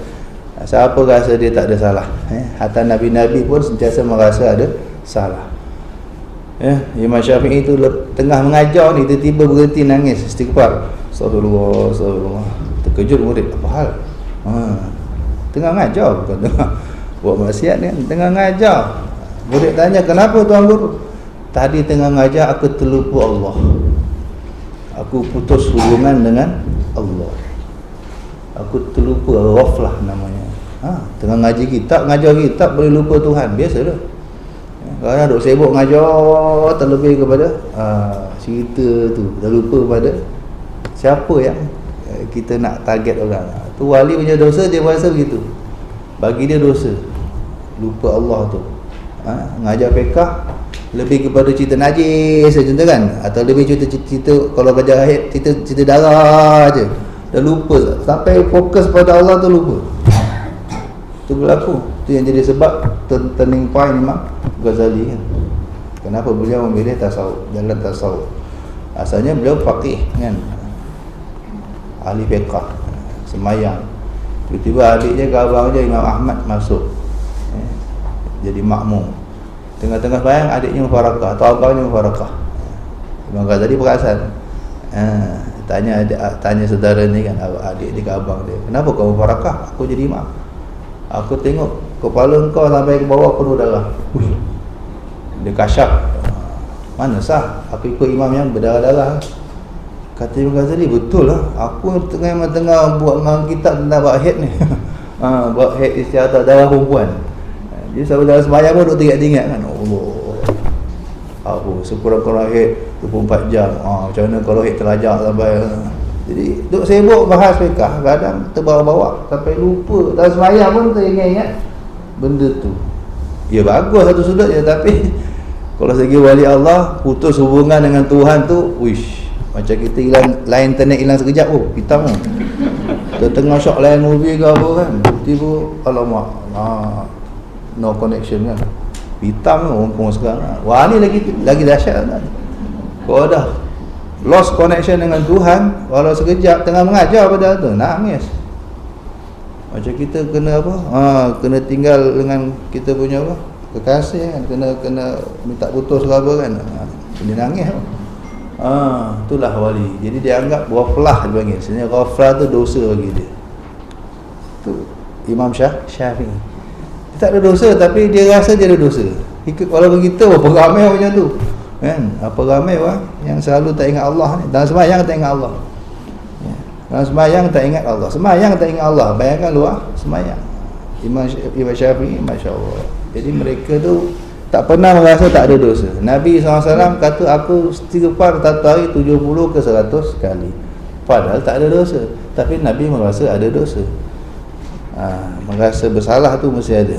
Siapa rasa dia tak ada salah? Hatta Nabi-Nabi pun sentiasa merasa ada salah. Imam Syafi'i itu tengah mengajar ni, tiba-tiba berhenti nangis istighfar. Astagfirullah. Terkejut murid, apa hal? Tengah ngajar, bukan tengah buat maksiat kan, tengah ngajar. Murid tanya, kenapa tuan guru? Tadi tengah ngajar aku terlupa Allah, aku putus hubungan dengan Allah, aku terlupa, ghaflah namanya. Tengah ngaji kitab, ngajar kitab boleh lupa Tuhan, biasa dah. Kadang duk sibuk ngajar, terlebih kepada cerita tu, dah lupa pada siapa yang kita nak target orang. Tu wali punya dosa, dia rasa begitu, bagi dia dosa, lupa Allah tu. Ngajar fiqh lebih kepada cerita najis contoh kan, atau lebih cerita kalau belajar cerita darah je. dah lupa, sampai fokus pada Allah tu lupa. Itu berlaku. Itu yang jadi sebab turning point Imam Ghazali kan. Kenapa beliau memilih tasawuf, jalan tasawuf? Asalnya beliau faqih kan, ahli fiqh, semayang. Tiba-tiba adiknya ke abang dia Imam Ahmad masuk, jadi makmum. Tengah-tengah bayang adiknya mufarakah atau abangnya mufarakah. Imam Ghazali perasan. Tanya saudara ni kan, adik dia ke abang dia, kenapa kau mufarakah? Aku jadi imam. Aku tengok kepala kau sampai ke bawah penuh darah. Dia kasyaf. Mana sah aku ikut imam yang berdarah-darah. Kata Imam Ghazali, betul lah, aku tengah buat dengan kitab tentang buat head ni. Buat head istiadat darah perempuan. Jadi saudara sembahyang pun duk teringat-teringat kan, Allah, aku sekurang-kurang head 24 jam. Macam mana kalau head terlajak sampai. Jadi duk sibuk bahas fiqah, kadang terbawa-bawa sampai lupa. Dalam sembahyang pun teringat-ingat benda tu. Ya bagus satu sudut je, tapi kalau segi wali Allah, putus hubungan dengan Tuhan tu, wish, macam kita hilang, line internet hilang sekejap, hitam tu. Tengah syok lain movie ke apa kan, tiba alamak, no connection kan, hitam tu mumpung sekarang. Wah ni lagi dahsyat kan. Kau dah lost connection dengan Tuhan, walau sekejap tengah mengajar pada tu, nangis. Macam kita kena apa, kena tinggal dengan kita punya apa, kekasih kan, kena minta putus ke apa kan, dia nangis. Itulah wali. Jadi dia anggap ghaflah, dia panggil. Sebenarnya ghaflah tu dosa bagi dia. Tu Imam Syafi'i. Dia tak ada dosa, tapi dia rasa dia ada dosa. Kalau begitu, apa ramai macam tu kan? Apa ramai orang yang selalu tak ingat Allah ni. Dalam sembahyang tak ingat Allah, dalam sembahyang tak ingat Allah, sembahyang tak ingat Allah. Bayangkan luar sembahyang. Imam Syafi'i, Masya Allah. Jadi mereka tu tak pernah merasa tak ada dosa. Nabi SAW kata, aku istighfar satu hari 70 ke 100 kali, padahal tak ada dosa. Tapi Nabi merasa ada dosa. Merasa bersalah tu mesti ada.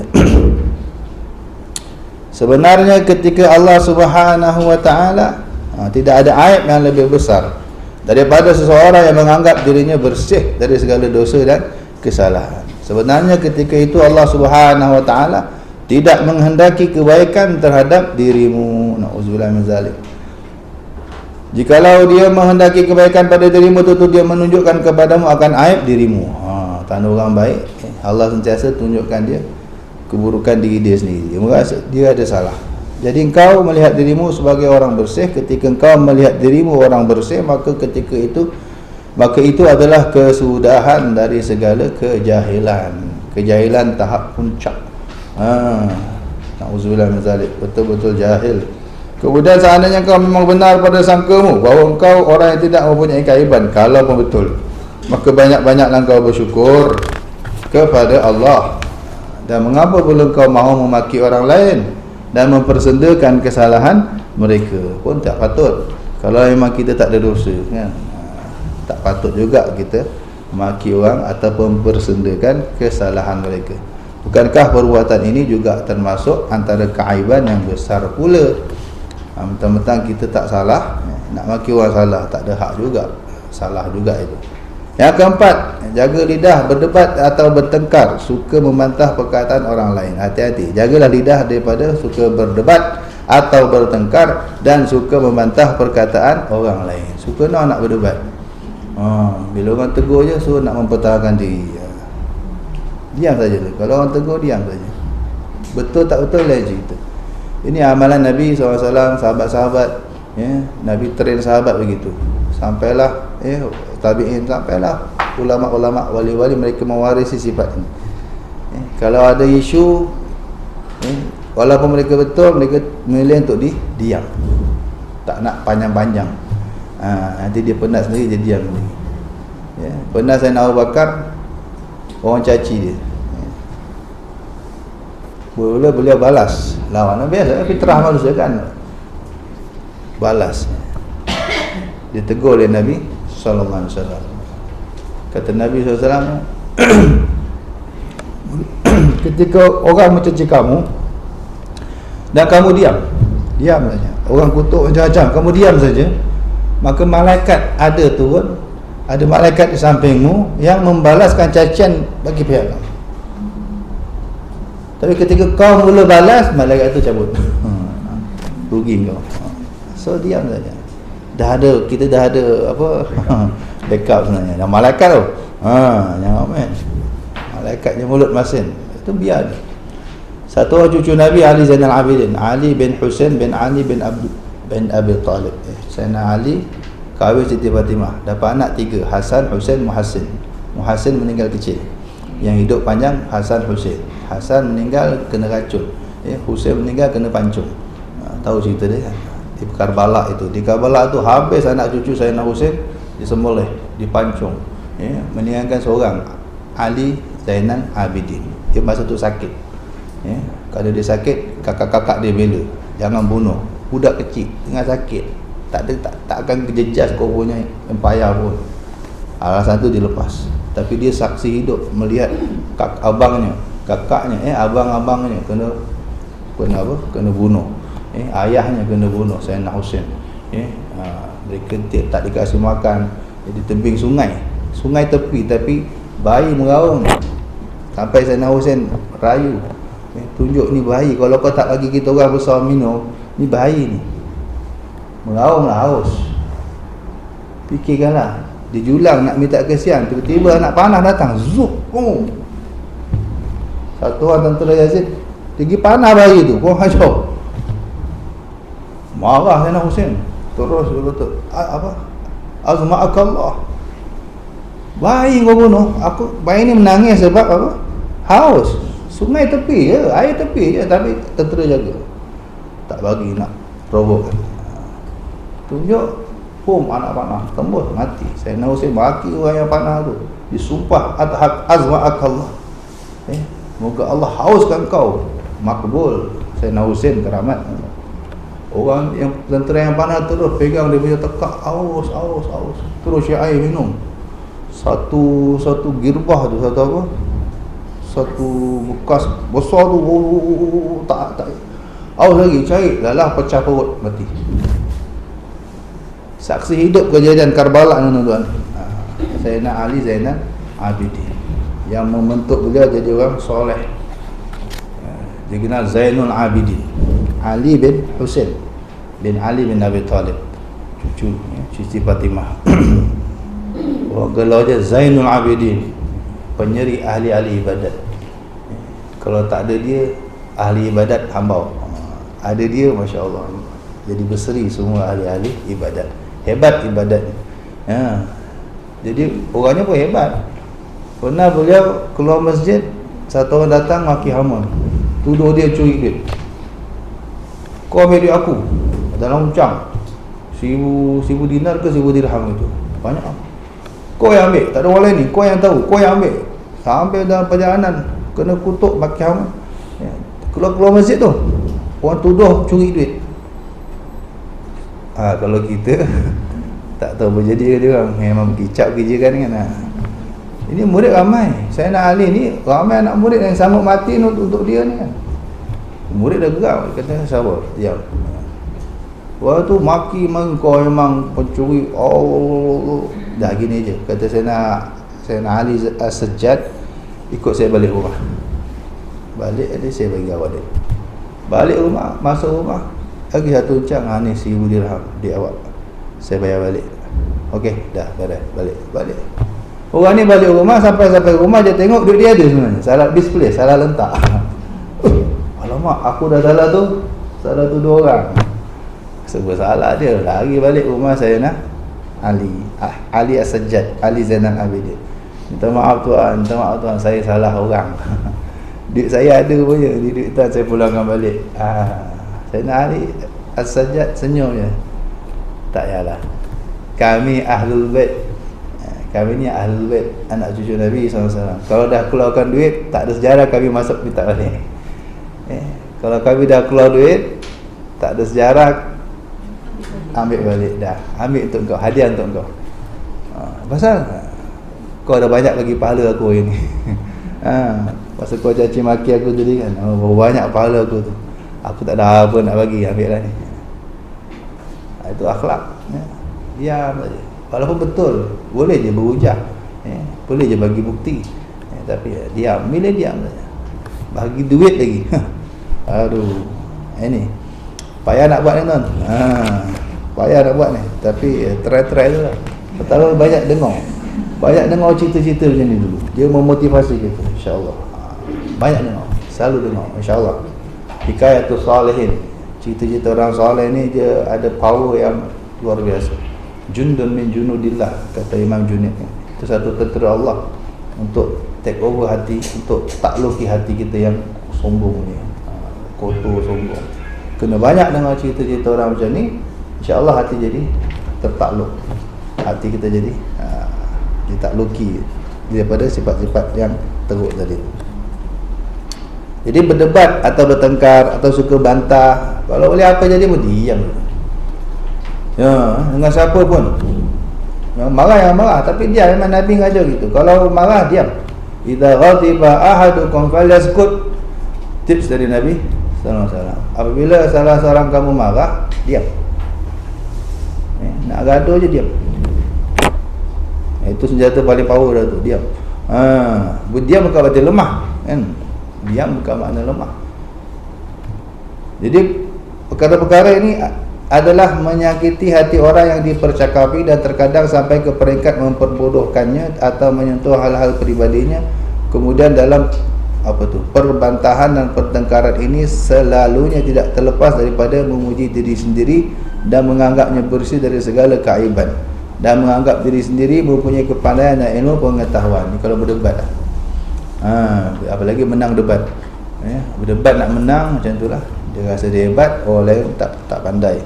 Sebenarnya ketika Allah Subhanahu Wa Ta'ala, tidak ada aib yang lebih besar daripada seseorang yang menganggap dirinya bersih dari segala dosa dan kesalahan. Sebenarnya ketika itu Allah Subhanahu Wa Ta'ala tidak menghendaki kebaikan terhadap dirimu. Na'udzubillah min zalik. Jikalau dia menghendaki kebaikan pada dirimu, tentu dia menunjukkan kepadamu akan aib dirimu. Tanda orang baik, Allah sentiasa tunjukkan dia keburukan diri dia sendiri. Dia merasa dia ada salah. Jadi engkau melihat dirimu sebagai orang bersih. Ketika engkau melihat dirimu orang bersih, maka ketika itu, maka itu adalah kesudahan dari segala kejahilan. Kejahilan tahap puncak. Na'udzubillah min zalik. Betul-betul jahil. Kemudian seandainya kau memang benar pada sangkamu bahawa engkau orang yang tidak mempunyai keaiban, kalau pun betul, maka banyak-banyaklah engkau bersyukur kepada Allah. Dan mengapa pula engkau mahu memaki orang lain dan mempersendakan kesalahan mereka? Pun tak patut. Kalau memang kita tak ada dosa kan, tak patut juga kita memaki orang ataupun mempersendakan kesalahan mereka. Bukankah perbuatan ini juga termasuk antara keaiban yang besar pula? Mentang-mentang kita tak salah, nak maki orang salah, tak ada hak juga, salah juga itu. Yang keempat, jaga lidah berdebat atau bertengkar, suka membantah perkataan orang lain. Hati-hati, jagalah lidah daripada suka berdebat atau bertengkar dan suka membantah perkataan orang lain. Suka nak berdebat, bila orang tegur je suruh nak mempertahankan diri. Diam saja tu. Kalau orang tegur, diam saja. Betul tak betul lain cerita. Ini amalan Nabi SAW, sahabat-sahabat, Nabi train sahabat begitu. Sampailah tabi'in, sampailah ulama-ulama, wali-wali, mereka mewarisi sifat ini. Kalau ada isu, walaupun mereka betul, mereka memilih untuk diam, tak nak panjang-panjang. Nanti dia penat sendiri, dia diam sendiri. Pernah saya Abu Bakar, orang caci dia, beliau balas lawan. Biasa fitrah manusia kan, balas. Dia tegur oleh Nabi sallallahu alaihi wasallam. Kata Nabi sallallahu alaihi wasallam, ketika orang mencaci kamu dan kamu diam saja, orang kutuk macam-macam, kamu diam saja, maka malaikat ada turun ada malaikat di sampingmu yang membalaskan cacian bagi pihak kamu. Tapi ketika kau mula balas, malaikat itu cabut. Rugi kau. So diam saja. Kita dah ada apa backup sebenarnya. Dan malaikat tu, jangan main. Malaikatnya mulut masin. Itu biar dia. Satu orang cucu Nabi, Ali Zainal Abidin, Ali bin Husain bin Ali bin Abi Talib. Sayyidina Ali kahwin Siti Fatimah, dapat anak 3, Hasan, Husain, Muhassin. Muhassin meninggal kecil. Yang hidup panjang Hasan, Husain. Hasan meninggal kena racun, Husain meninggal kena pancung. Tahu cerita dia kan? Di Karbala itu. Di Karbala tu habis anak cucu Sayyidina Husain disembelih, dipancung. Meninggalkan seorang, Ali Zainal Abidin. Dia masa tu sakit. Kalau dia sakit, kakak-kakak dia bela, jangan bunuh budak kecil tengah sakit, tak akan kejejas kau punya empayar pun. Alasan tu dilepas. Tapi dia saksi hidup melihat abangnya, kakaknya, abang-abangnya kena apa? Kena bunuh. Ayahnya kena bunuh, Sayyidina Husain. Mereka tak dikasih makan di tebing sungai tepi, tapi bayi meraung. Sampai Sayyidina Husain rayu, tunjuk ni bayi, kalau kau tak bagi kita orang besar minum, ni bayi ni meraunglah haus. Fikirkanlah, dia julang nak minta kesian, tiba-tiba anak panah datang, zup, satu orang tentera Yazid tinggi panah bayi tu, kau hancur. Marah Sayyidina Husain, terus dia kata, apa? Azma'akallah, bayi kau bunuh. Bayi ni menangis sebab apa? Haus. Sungai tepi je, air tepi je, tapi tentera jaga, tak bagi nak provoke. Tunjuk, anak panah, tembus, mati. Sayyidina Husain maki orang yang panah tu, disumpah azma'akallah, moga Allah hauskan kau. Makbul. Sayyidina Husain keramat. Orang yang tentera yang panah terus pegang dia punya tekak, aus, terus air minum. Satu girbah tu, satu apa, satu bekas besar tu, tak aus lagi, cair, lalah pecah perut, mati. Saksi hidup kejadian Karbala, tuan-tuan. Sayyidina Ali Zainal Abidin, yang membentuk beliau jadi orang soleh. Dia kenal Zainul Abidin, Ali bin Husain bin Ali bin Abi Talib, cucu Siti Fatimah. Orang gelar dia Zainul Abidin, penyeri ahli-ahli ibadat. Kalau tak ada dia, ahli ibadat hambau. Ada dia, Masya Allah, jadi berseri semua ahli-ahli ibadat. Hebat ibadat. Jadi orangnya pun hebat. Pernah beliau keluar masjid, satu orang datang maki hama, tuduh dia curi duit. Kau ambil duit aku dalam uncang 1000 dinar ke 1000 dirham itu, banyak. Kau yang ambil, tak ada orang lain ni, kau yang tahu, kau yang ambil. Sampai dalam perjalanan kena kutuk maki hama. Keluar masjid tu, orang tuduh curi duit. Kalau kita tak tahu berjadi ke dia orang, memang kicap kerja kan. Ini murid ramai. Sayyidina Ali ni ramai anak murid yang sanggup mati untuk dia ni kan. Murid dah gerak, kata sabar, diam. Waktu tu maki kau memang pencuri. Dah gini je, kata Sayyidina Ali As-Sajjad, ikut saya balik rumah. Balik ada saya bagi awak dia. Balik rumah, masuk rumah, lagi satu uncang, ni 1000 dirham di awak, saya bayar balik. Okey, dah balik. Orang ni balik rumah, sampai rumah dia tengok duit dia ada sebenarnya, salah display, salah letak. Alamak, aku dah salah tuduh orang. Sebab salah dia, lari balik rumah saya nak Ali As-Sajjad, Ali Zainal Abidin. Minta maaf tuan, saya salah orang. Duit saya ada pun je, duit tuan saya pulangkan balik. Sayyidina Ali As-Sajjad senyum je. Tak yalah, kami Ahlul Bait, kami ni Ahlul Bait, anak cucu Nabi SAW. Kalau dah keluarkan duit, tak ada sejarah kami masuk minta balik. Kalau kami dah keluar duit, tak ada sejarah, ambil balik dah. Ambil untuk kau, hadiah untuk kau. Pasal kau dah banyak bagi pahala aku ini. Pasal kau caci maki aku tadi kan, banyak pahala aku tu, aku tak ada apa nak bagi, ambil lah ni. Itu akhlak. Diam saja. walaupun betul, boleh je berhujah, boleh je bagi bukti, tapi diam, milih diam saja. Bagi duit lagi. Aduh, ini payah nak buat ni tuan. Payah nak buat ni, tapi try je lah. Pertama banyak dengar cerita-cerita macam ni dulu, dia memotivasi kita, insya-Allah. Banyak dengar, selalu dengar, insya-Allah. Hikayatul Salihin, cerita-cerita orang soleh ni dia ada power yang luar biasa. Jundun min junudillah, kata Imam Junaid ni. Itu satu tentera Allah untuk take over hati, untuk takluki hati kita yang sombong ni, kotor, sombong. Kena banyak dengar cerita-cerita orang macam ni, insya-Allah hati jadi tertakluk, hati kita jadi ditakluki daripada sifat-sifat yang teruk tadi. Jadi berdebat atau bertengkar atau suka bantah, kalau boleh apa jadi pun diam. Ya, dengan siapa pun. Marah yang marah, tapi dia memang Nabi ngajar gitu. Kalau marah diam. Idza ghadiba ahadukum falyaskut. Tips dari Nabi sallallahu alaihi wasallam. Apabila salah seorang kamu marah, diam. Nak gaduh je diam. Itu senjata paling power dah tu, diam. Diam bukan berarti lemah, kan? Diam bukan makna lemah. Jadi perkara-perkara ini adalah menyakiti hati orang yang dipercakapi dan terkadang sampai ke peringkat memperbodohkannya atau menyentuh hal-hal pribadinya. Kemudian dalam perbantahan dan pertengkaran ini selalunya tidak terlepas daripada memuji diri sendiri dan menganggapnya bersih dari segala keaiban, dan menganggap diri sendiri mempunyai kepandaian dan ilmu pengetahuan. Ini kalau berdebat apalagi menang debat, berdebat nak menang macam itulah, dia rasa dia hebat, orang lain tak pandai.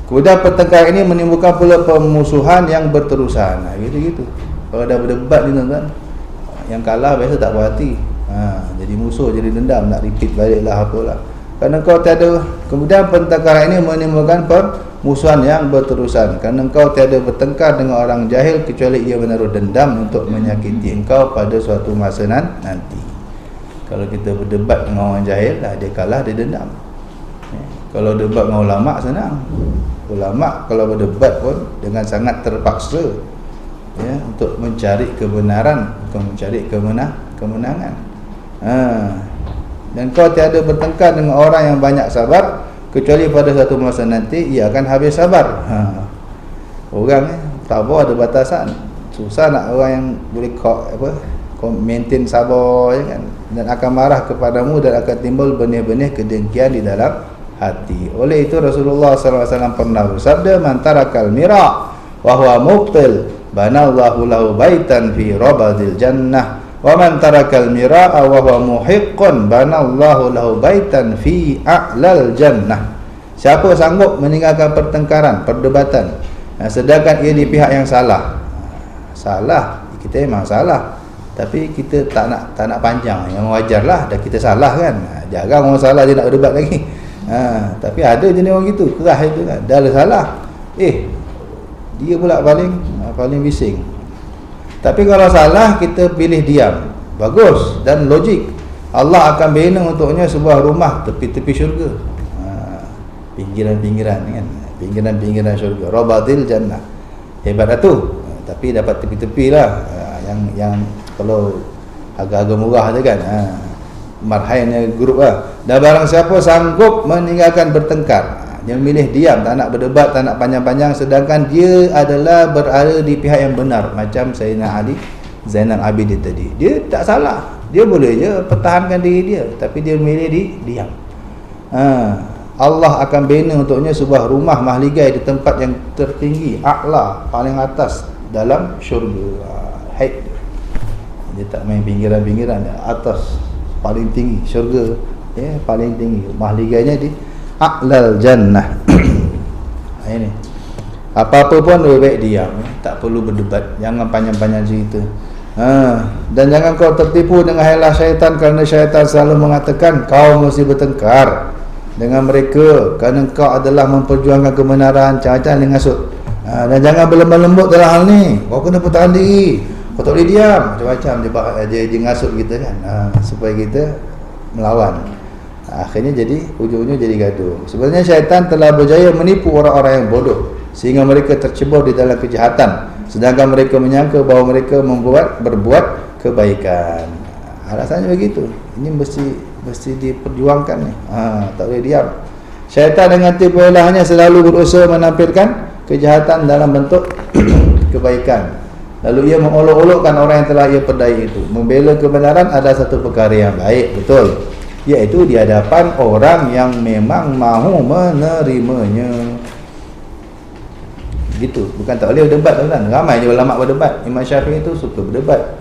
Kemudian pertengkaran ini menimbulkan pula permusuhan yang berterusan. Gitu-gitu kalau dah berdebat ni tuan-tuan, yang kalah biasa tak puas hati, jadi musuh, jadi dendam, nak repeat baliklah apalah. Kerana kau tiada, kemudian pertengkaran ini menimbulkan permusuhan yang berterusan, kerana engkau tiada bertengkar dengan orang jahil kecuali ia menaruh dendam untuk menyakiti engkau pada suatu masa nanti. Kalau kita berdebat dengan orang jahil, dia kalah, dia dendam. Kalau debat dengan ulama senang. Ulama kalau berdebat pun dengan sangat terpaksa, untuk mencari kebenaran, bukan mencari kemenangan. Dan kau tiada bertengkar dengan orang yang banyak sabar kecuali pada satu masa nanti ia akan habis sabar. Orang sabar ada batasan. Susah nak orang yang boleh maintain sabar, kan? Dan akan marah kepadamu dan akan timbul benih-benih kedengkian di dalam hati. Oleh itu Rasulullah SAW pernah bersabda, man tarakal mira' wa huwa mubtil banallahu lahu baitan fi rabadil jannah, wa man tarakal mira'a wa huwa muhiqqun banallahu lahu baitan fi a'lal jannah. Siapa sanggup meninggalkan pertengkaran, perdebatan, sedangkan ia di pihak yang salah. Salah, kita memang salah, tapi kita tak nak panjang, yang wajarlah, dah kita salah kan. Jarang orang salah dia nak berdebat lagi. Tapi ada jenis orang gitu, keras itu kan, dah salah, dia pula paling bising. Tapi kalau salah, kita pilih diam, bagus dan logik. Allah akan bina untuknya sebuah rumah tepi-tepi syurga, pinggiran-pinggiran kan, pinggiran-pinggiran syurga, rabadil jannah. Hebat dah tu. Tapi dapat tepi-tepi lah, yang kalau harga-harga murah tu kan, marhainnya grup lah. Dan barang siapa sanggup meninggalkan bertengkar, dia memilih diam, tak nak berdebat, tak nak panjang-panjang, sedangkan dia adalah berada di pihak yang benar, macam Sayyidina Ali Zainal Abidin tadi. Dia tak salah, dia boleh je pertahankan diri dia, tapi dia memilih diam. Allah akan bina untuknya sebuah rumah mahligai di tempat yang tertinggi, a'la, paling atas dalam syurga. Dia tak main pinggiran-pinggiran, atas paling tinggi syurga, paling tinggi mahligainya di a'lal jannah. Ini apa-apa pun lebih baik diam, tak perlu berdebat, jangan panjang-panjang cerita. Dan jangan kau tertipu dengan hilah syaitan, kerana syaitan selalu mengatakan kau mesti bertengkar dengan mereka kerana kau adalah memperjuangkan kebenaran. Jangan mengasut. Dan jangan berlembut lembut dalam hal ni, kau kena pertahan diri, kau tak boleh diam, macam-macam dia ngasut kita kan, supaya kita melawan. Akhirnya jadi ujung-ujung jadi gaduh. Sebenarnya syaitan telah berjaya menipu orang-orang yang bodoh sehingga mereka tercebur di dalam kejahatan, sedangkan mereka menyangka bahawa mereka berbuat kebaikan. Alasannya begitu. Ini mesti diperjuangkan ni. Tak boleh diam. Syaitan dengan tipu dayanya selalu berusaha menampilkan kejahatan dalam bentuk kebaikan. Lalu ia mengolok-olokkan orang yang telah ia perdaya itu. Membela kebenaran adalah satu perkara yang baik, betul, iaitu di hadapan orang yang memang mahu menerimanya. Gitu. Bukan tak boleh berdebat, tuan. Ramai je ulama berdebat. Imam Syafi'i itu suka berdebat.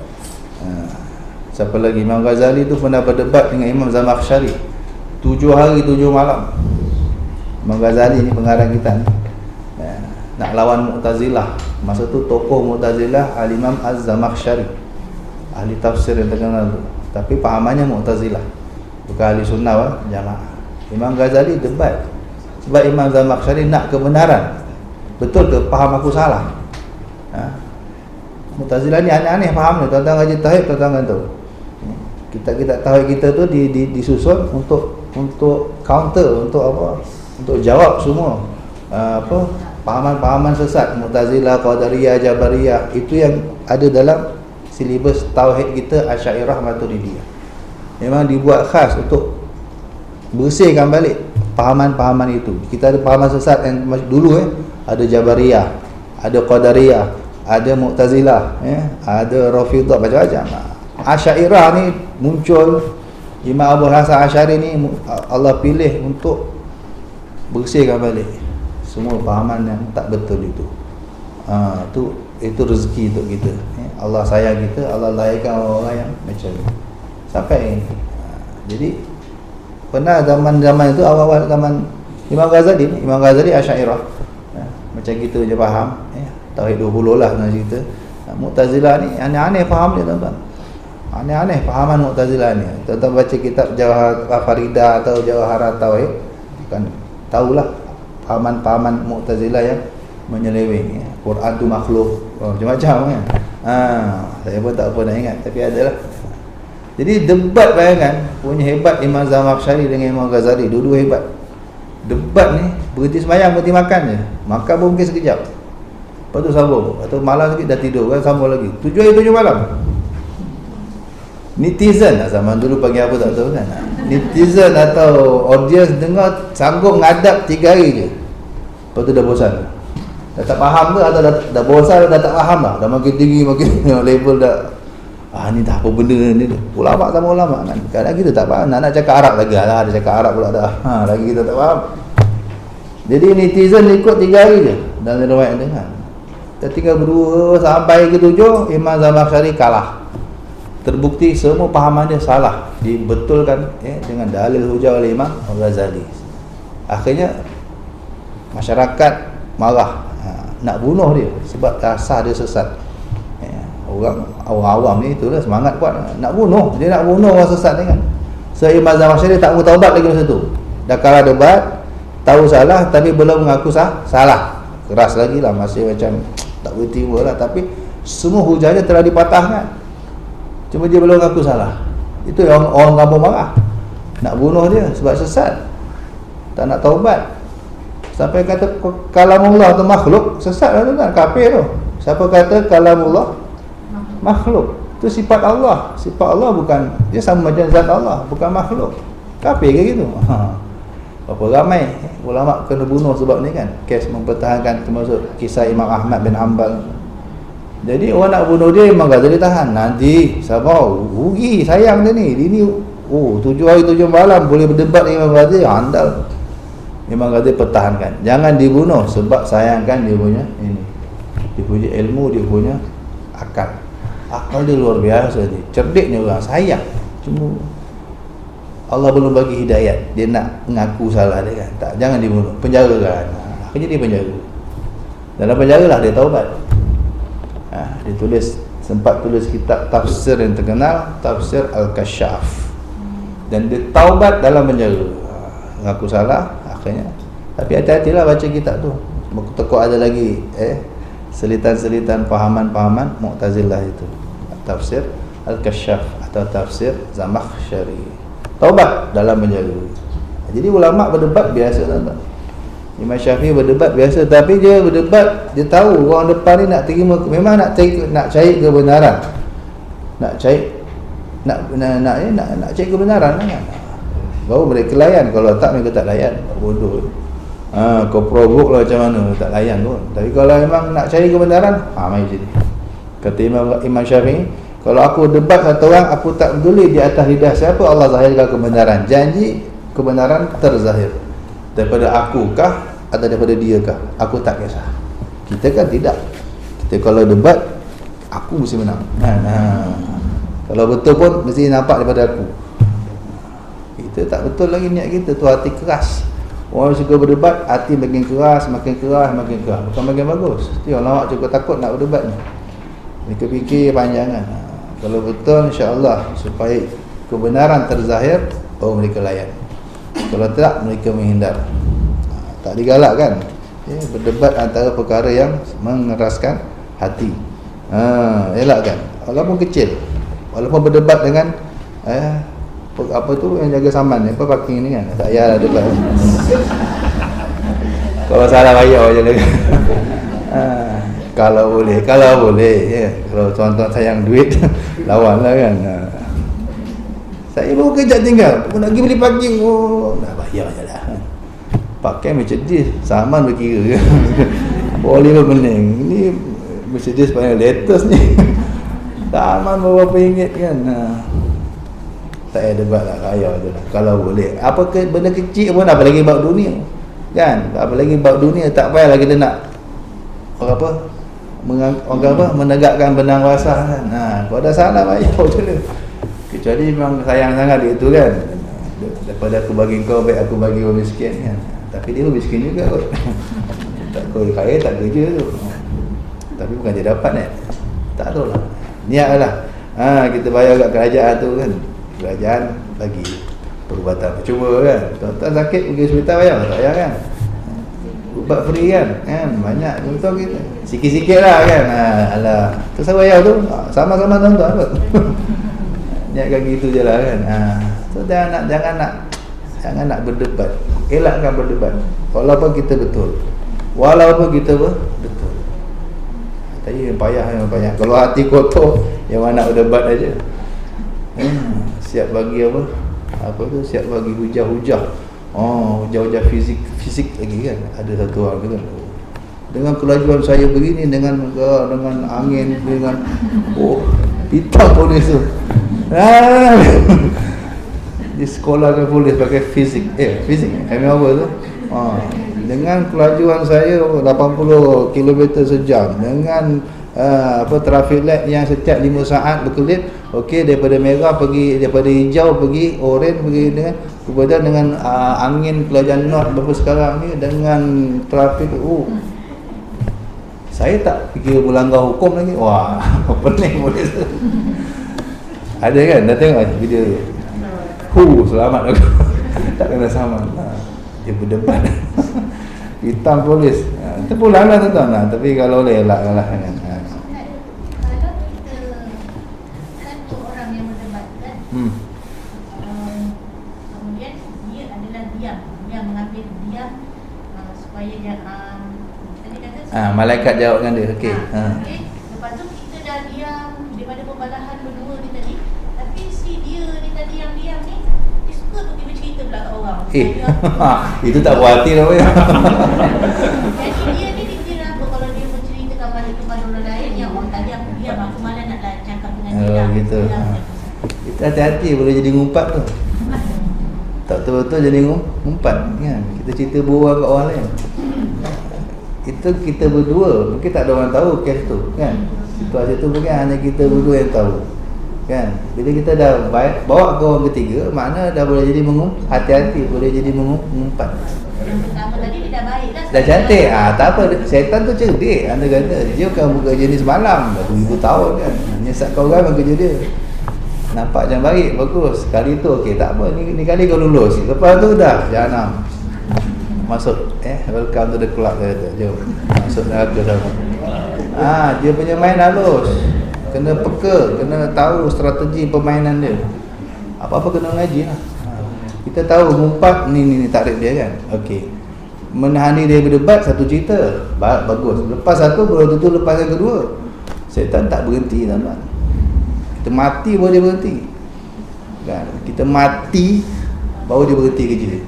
Siapa lagi? Imam Ghazali tu pernah berdebat dengan Imam Zamakhsyari 7 hari 7 malam. Imam Ghazali ni pengarang kita ni, nak lawan Mu'tazilah. Masa tu tokoh Mu'tazilah Al-Imam Az-Zamakhsyari, ahli tafsir yang terkenal tu, tapi pahamannya Mu'tazilah, bukan ahli sunnah jamaah. Imam Ghazali debat sebab Imam Zamakhsyari nak kebenaran. Betul ke faham aku salah? Mu'tazilah ni aneh-aneh faham ni. Tuan-tuan ngaji tauhid, tuan-tuan tahu. Kita tauhid kita tu disusun untuk counter, untuk apa? Untuk jawab semua pahaman-pahaman sesat Mu'tazilah, Qadariyah, Jabariyah. Itu yang ada dalam silibus tauhid kita Asy'ariyah Maturidiyah. Memang dibuat khas untuk bersihkan balik pahaman-pahaman itu. Kita ada pahaman sesat yang dulu ada Jabariyah, ada Qadariyah, ada Mu'tazilah, ada Rafidah, macam-macam. Asy'ariyah ni muncul, Imam Abu Hasan Asy'ari ni Allah pilih untuk bersihkan balik semua pahaman yang tak betul itu. Itu rezeki untuk kita. Allah sayang kita, Allah lahirkan orang-orang yang macam ni. Sampai jadi pernah zaman-zaman itu, awal-awal zaman Imam Ghazali Asy'ariyah. Macam kita je faham, tauhid 20 lah nak cerita. Mu'tazilah ni aneh-aneh faham dia, tuan-tuan. Aneh-aneh fahaman Mu'tazilah ni. Tuan-tuan baca kitab Jawahar Faridah atau Jawahar Tauhid, kan tahulah pahaman-pahaman Mu'tazilah yang menyeleweng. Quran tu makhluk, macam-macam kan. Saya pun tak apa nak ingat, tapi adalah. Jadi debat, bayangkan punya hebat Imam Zamakhsyari dengan Imam Ghazali, dua-dua hebat. Debat ni berhenti sembahyang, berhenti makan je. Makan pun mungkin sekejap, lepas tu sambung. Atau malam sikit dah tidur kan, sambung lagi 7 hari 7 malam. Netizen lah zaman dulu panggil apa tak tahu kan. Netizen atau audience dengar sanggup ngadap 3 hari je, lepas tu dah bosan. Dah tak faham ke atau dah bosan, dah tak faham lah. Dah makin tinggi, makin level dah. Ni dah apa benda ni. Ulama sama ulama kan. Kadang kita tak faham. Nak cakap Arab lagi lah. Dia cakap Arab pula dah. Lagi kita tak faham. Jadi netizen ikut 3 hari je dalam riwayat dengar. Ketika berdua sampai ke 7, Imam Zamakhsyari kalah. Terbukti semua pahaman dia salah, dibetulkan dengan dalil hujah oleh Imam Al-Ghazali. Akhirnya masyarakat marah, nak bunuh dia sebab asal dia sesat. Orang awam ni itulah semangat kuat, nak bunuh. Dia nak bunuh orang sesat ni kan. So Imam Zamakhsyari tak mau taubat lagi masa tu. Dah kalah debat, tahu salah tapi belum mengaku salah. Keras lagi lah, masih macam tak boleh terima lah. Tapi semua hujahnya telah dipatahkan, cuma dia belum mengaku salah. Itu yang orang kampung marah, nak bunuh dia sebab sesat, tak nak taubat. Sampai kata kalamullah tu makhluk, sesat lah tu kan, kafir tu. Siapa kata kalamullah makhluk? Itu sifat Allah. Sifat Allah bukan, dia sama macam zat Allah, bukan makhluk. Kafir ke gitu? Berapa ramai ulama kena bunuh sebab ni kan. Kes mempertahankan, termasuk kisah Imam Ahmad bin Hanbal. Jadi orang nak bunuh dia, Imam Ghazali tahan. Nanti sabar, rugi, sayang dia ni. Dia ni 7 hari 7 malam boleh berdebat dengan Imam Ghazali, andal. Imam Ghazali pertahankan, jangan dibunuh sebab sayangkan dia punya ini, dia punya ilmu, dia punya akal. Akal dia luar biasa ni, cerdiknya orang, sayang. Cuma Allah belum bagi hidayat, dia nak mengaku salah dia kan. Tak, jangan dibunuh, penjara kan. Akhirnya dia penjara. Dalam penjara lah dia taubat. Dia sempat tulis kitab tafsir yang terkenal, Tafsir Al-Kasyaf, dan dia taubat dalam penjara. Mengaku salah akhirnya. Tapi hati-hatilah baca kitab tu, takut ada lagi selitan-selitan pahaman-pahaman Mu'tazilah itu. Tafsir Al-Kasyaf atau Tafsir Zamakhsyari. Taubat dalam penjara. Jadi ulama berdebat biasa, tuan-tuan. Imam Syafi'i berdebat biasa, tapi dia berdebat, dia tahu orang depan ni nak terima, memang nak cari kebenaran. Nak cari cari kebenaran kan. Baru mereka layan, kalau tak mereka tak layan, bodoh. Kau provoke lah macam mana, tak layan pun. Tapi kalau memang nak cari kebenaran, mari sini. Kata Imam Syafi'i, kalau aku debat satu orang, aku tak peduli di atas lidah siapa, Allah zahirkan kebenaran. Janji kebenaran terzahir. Daripada akukah atau daripada diakah, aku tak kisah. Kita kan tidak. Kita kalau debat, aku mesti menang. Kalau betul pun mesti nampak daripada aku. Kita tak betul lagi niat kita tu, hati keras. Orang suka berdebat, hati makin keras, makin keras, makin keras. Bukan makin bagus. Dia orang lawak cukup takut nak berdebat ni. Mereka fikir panjangan. Kalau betul, insya-Allah, supaya kebenaran terzahir, mereka layan. Kalau tidak, mereka menghindar. Tak digalakkan. Berdebat antara perkara yang mengeraskan hati. Elakkan. Walaupun kecil. Walaupun berdebat dengan apa tu yang jaga saman, apa parking ni kan. Tak payahlah debat. Kalau salah bayar je lah. Kalau boleh ya. Kalau tuan-tuan sayang duit, lawanlah kan. Saya baru kejap tinggal, nak pergi beli parking, dah bayar je lah. Pakai Mercedes, saman berkira. Boleh pun pening. Ini Mercedes paling latest ni. Saman berapa ringgit kan. Tak payah debat lah, kaya je lah. Kalau boleh, apa benda kecil pun, apa lagi bab dunia kan. Apa lagi bab dunia, tak payahlah kita nak menegakkan benang basah kan. Kalau dah salah bayar je lah. Kecuali memang sayang sangat dia tu kan, daripada aku bagi kau, baik aku bagi orang miskin kan. Tapi dia miskin juga kot. Tak kau kaya tak kerja tu. Tapi bukan dia dapat tak tahu lah. Niat lah. Kita bayar kat kerajaan tu kan. Kerajaan bagi perubatan percuma kan. Tuan-tuan sakit pergi hospital bayar tak payah kan. Ubat free kan. Banyak betul kita. Sikit-sikit lah kan. Alah, terus bayar tu sama-sama tuan-tuan kot. Niatkan gitu je lah kan. So jangan nak berdebat. Elakkan berdebat. Walaupun kita betul. Betul. Tadi yang payah. Kalau hati kotor, yang mana nak berdebat aja. Siap bagi apa tu, siap bagi hujah-hujah. Hujah-hujah fisik lagi kan. Ada satu orang kata, dengan kelajuan saya begini, dengan angin, dengan hitam polis tu. Di sekolah kan polis pakai fisik apa tu, dengan kelajuan saya 80 km sejam, dengan traffic light yang setiap 5 saat berkelip. Okey, daripada merah pergi, daripada hijau pergi oren, pergi dengan angin kelajuan north berapa sekarang ni, dengan trafik saya tak fikir melanggar hukum lagi. Wah, pening polis tu. Ada kan, dah tengok video tu. Selamat aku. Tak kena saman. Dia berdebat. Hitam polis. Terpulang lah tuan-tuan. Tapi kalau boleh elak lah kan. Kalau kita satu orang yang berdebat kan, kemudian dia adalah diam mengambil diam supaya tadi kata malaikat jawab dengan dia. Okey. Okey. Lepas tu kita dah diam daripada pembalahan berdua ni tadi. Tapi si dia ni tadi yang diam ni, dia suka tu tiba cerita pula kat orang. Itu tak puas hati lah ya. Jadi dia ni apa kalau dia menceritakan balik kepada orang lain yang orang tadi aku diam, aku malah nak cakap dengan dia. Gitu. Kita hati-hati boleh jadi ngumpat tu. Tak betul-betul jadi ngumpat kan. Kita cerita buah kat orang lain. Itu kita berdua, mungkin tak ada orang tahu kes tu kan. Situasi tu mungkin hanya kita berdua yang tahu kan. Bila kita dah bawa ke orang ketiga, makna dah boleh jadi hati-hati, boleh jadi mengumpat. Yang pertama tadi dia dah baik dah. Dah cantik. Tak apa, syaitan tu cerdik. Anda kata dia bukan bekerja ni semalam, dah 2000 tahun kan. Menyesatkan orang kerja dia. Nampak macam baik, bagus. Kali tu okey, tak apa, ni kali kau lulus. Lepas tu dah jahanam. Masuk welcome to the club, dia kata. Jom masuk neraka sama. Dia punya main halus. Kena peka, kena tahu strategi permainan dia. Apa-apa kena ngaji lah. Kita tahu ngumpat ni takrif dia kan. Okey. menahan diri daripada debat satu cerita, bagus. Lepas satu, baru tentu lepas yang kedua. Syaitan tak berhenti, tuan-tuan. Kita mati baru dia berhenti kan? Kita mati baru dia berhenti kerja dia.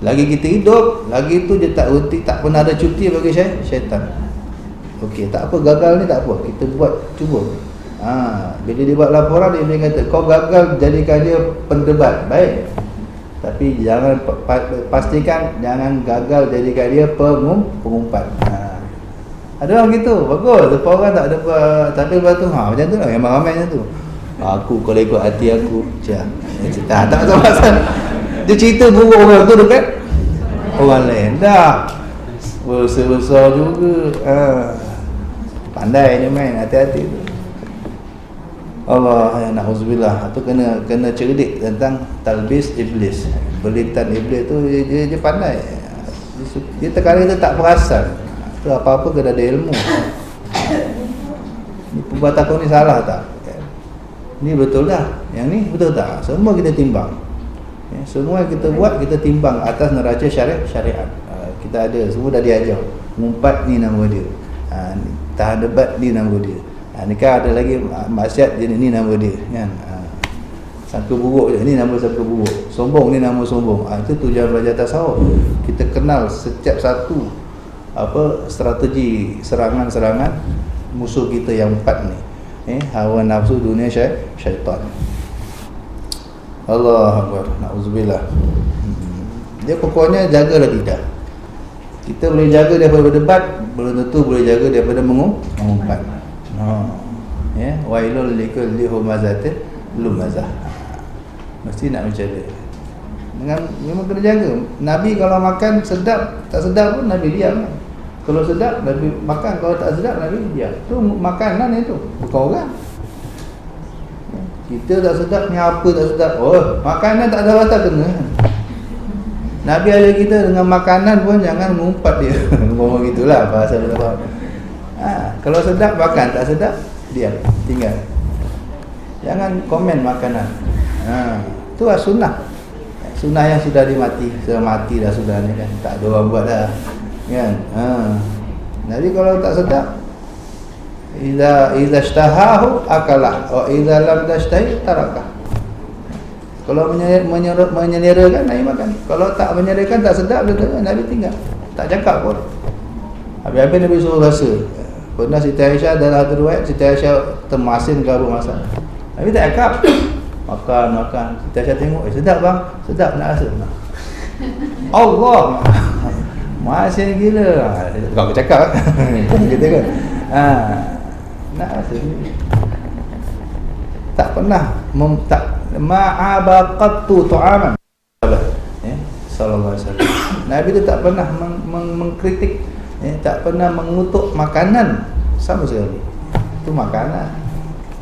Lagi kita hidup, lagi tu dia tak berhenti, tak pernah ada cuti bagi syaitan. Okey, tak apa, gagal ni tak apa, kita buat, cuba. Bila dia buat laporan, dia kata kau gagal, jadikan dia pendebat, baik, tapi jangan pastikan jangan gagal jadikan dia pengumpat. Ada orang gitu, bagus. Lepas orang tak ada apa, tapi lepas tu macam tu lah, yang ramai macam tu. Aku kalau ikut hati aku, tak pasal dia cerita buruk orang tu dekat orang lain. Dah besar-besar juga. Pandai dia main, hati-hati tu. Allah, na'udzubillah. Itu kena cerdik tentang talbis iblis. Belitan iblis tu dia pandai. Dia terkadang kita tak perasan. Tu apa-apa kena ada ilmu. Ni perbuatan kau ni salah tak? Ni betul dah. Yang ni betul tak? Semua kita timbang. Semua yang kita buat kita timbang atas neraca syariat. Kita ada, semua dah diajar. Mengumpat ni nama dia. Tahan debat ni nama dia. Nikah ada lagi maksiat jenis ni nama dia kan. Sangka buruk je, ni nama sangka buruk. Sombong ni nama sombong. Itu tujuan belajar tasawuf. Kita kenal setiap satu strategi serangan-serangan musuh kita yang empat ni. Hawa nafsu, dunia, syaitan. Allah Akbar, na'udzubillah. Dia pokoknya jagalah lidah. Kita boleh jaga daripada berdebat, belum tentu boleh jaga daripada mengumpat. Wailul likulli humazatin lumazah. Mesti nak macam dia. Memang kena jaga. Nabi kalau makan sedap, tak sedap pun Nabi diam. Kalau sedap Nabi makan, kalau tak sedap Nabi diam. Tu makanan itu, bukan orang. Kita tak sedap ni apa tak sedap. Makanan tak ada batas kena. Nabi ada kita dengan makanan pun jangan mengumpat dia. Ngomong gitulah bahasa dia faham. Kalau sedap makan, tak sedap diam, tinggal. Jangan komen makanan. Itu lah sunnah. Sunnah yang sudah dimati, sudah mati dah sudah ni kan. Tak ada orang buat dah. Kan? Jadi kalau tak sedap, Iza ishtahahu akalah wa iza lam tashtahi tarakah. Kalau menyelerakan Nabi makan. Kalau tak menyelerakan, tak sedap, Nabi tinggal. Tak cakap pun. Habis-habis Nabi suruh rasa. Pernah Siti Aisyah dalam satu riwayat, Siti Aisyah termasin ke apa masak. Nabi tak cakap. Makan. Siti Aisyah tengok, sedap bang, sedap nak rasa. Allah, masin gila. Kau cakap kita kan. Nak rasa. Tak pernah ma'abaqattu tu'aman. Sallallahu alaihi wasallam. Nabi tu tak pernah mengkritik, tak pernah mengutuk makanan sama sekali. Itu makanan.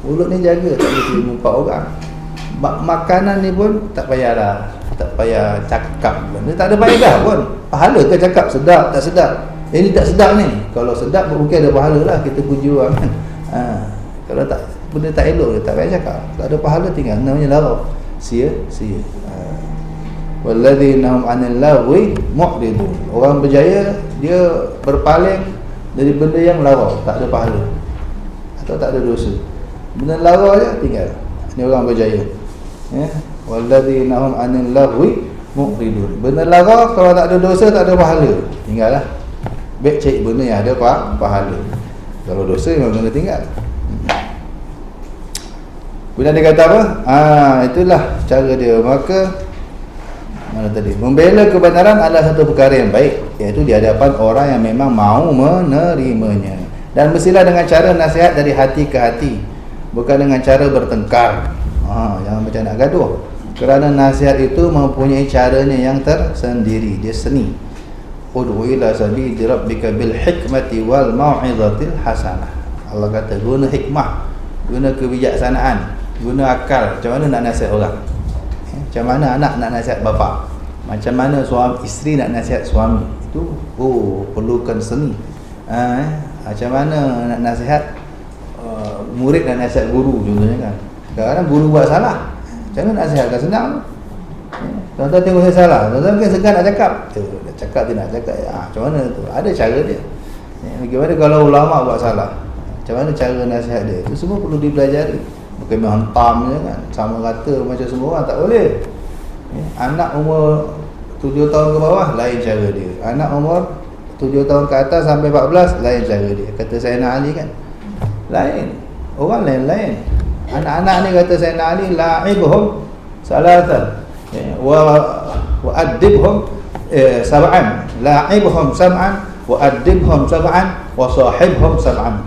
Mulut ni jaga, tak boleh mengumpat orang. Makanan ni pun tak payahlah, tak payah cakap. Dia tak ada faedah pun. Pahala ke cakap sedap tak sedap? Ini tak sedap ni. Kalau sedap mungkin ada pahala lah, kita puji orang kan. Kalau tak, benda tak elok, tak payah cakap. Tak ada pahala, tinggal namanya larau. Sia-sia. Walladzina hum 'anil lagwi mu'ridun. Orang berjaya dia berpaling dari benda yang larau, tak ada pahala atau tak ada dosa. Benda larau je tinggal. Ini orang berjaya. Walladzina hum 'anil lagwi mu'ridun. Benda larau kalau tak ada dosa, tak ada pahala, tinggallah. Baik cari benda yang ada pahala. Kalau dosa memang kena tinggal. Kemudian dia kata apa? Itulah cara dia. Maka mana tadi? Membela kebenaran adalah satu perkara yang baik, iaitu di hadapan orang yang memang mahu menerimanya. Dan mestilah dengan cara nasihat dari hati ke hati, bukan dengan cara bertengkar. Jangan macam nak gaduh. Kerana nasihat itu mempunyai caranya yang tersendiri, dia seni. Ud'u ila sabili rabbika bil hikmati wal mau'izatil hasanah. Allah kata guna hikmah, guna kebijaksanaan, guna akal. Macam mana nak nasihat orang? Macam mana anak nak nasihat bapa? Macam mana suami isteri nak nasihat suami? Itu perlukan seni. Macam mana nak nasihat murid nak nasihat guru contohnya kan. Kadang-kadang guru buat salah. Macam mana nasihat? Kan senang. Tuan-tuan tengok saya salah. Tuan-tuan kan segan nak cakap. Nak cakap dia nak cakap. Macam mana tu? Ada cara dia. Bagaimana kalau ulama buat salah? Macam mana cara nasihat dia? Itu semua perlu dipelajari. Bukan menghentam je kan. Sama rata macam semua orang. Tak boleh. Anak umur 7 tahun ke bawah, lain cara dia. Anak umur 7 tahun ke atas sampai 14, lain cara dia. Kata Sayyidina Ali kan, lain. Orang lain-lain. Anak-anak ni kata Sayyidina Ali, la'ibhum salatan wa adibhum sab'an. La'ibhum sab'an wa adibhum sab'an wa sahibhum sab'an.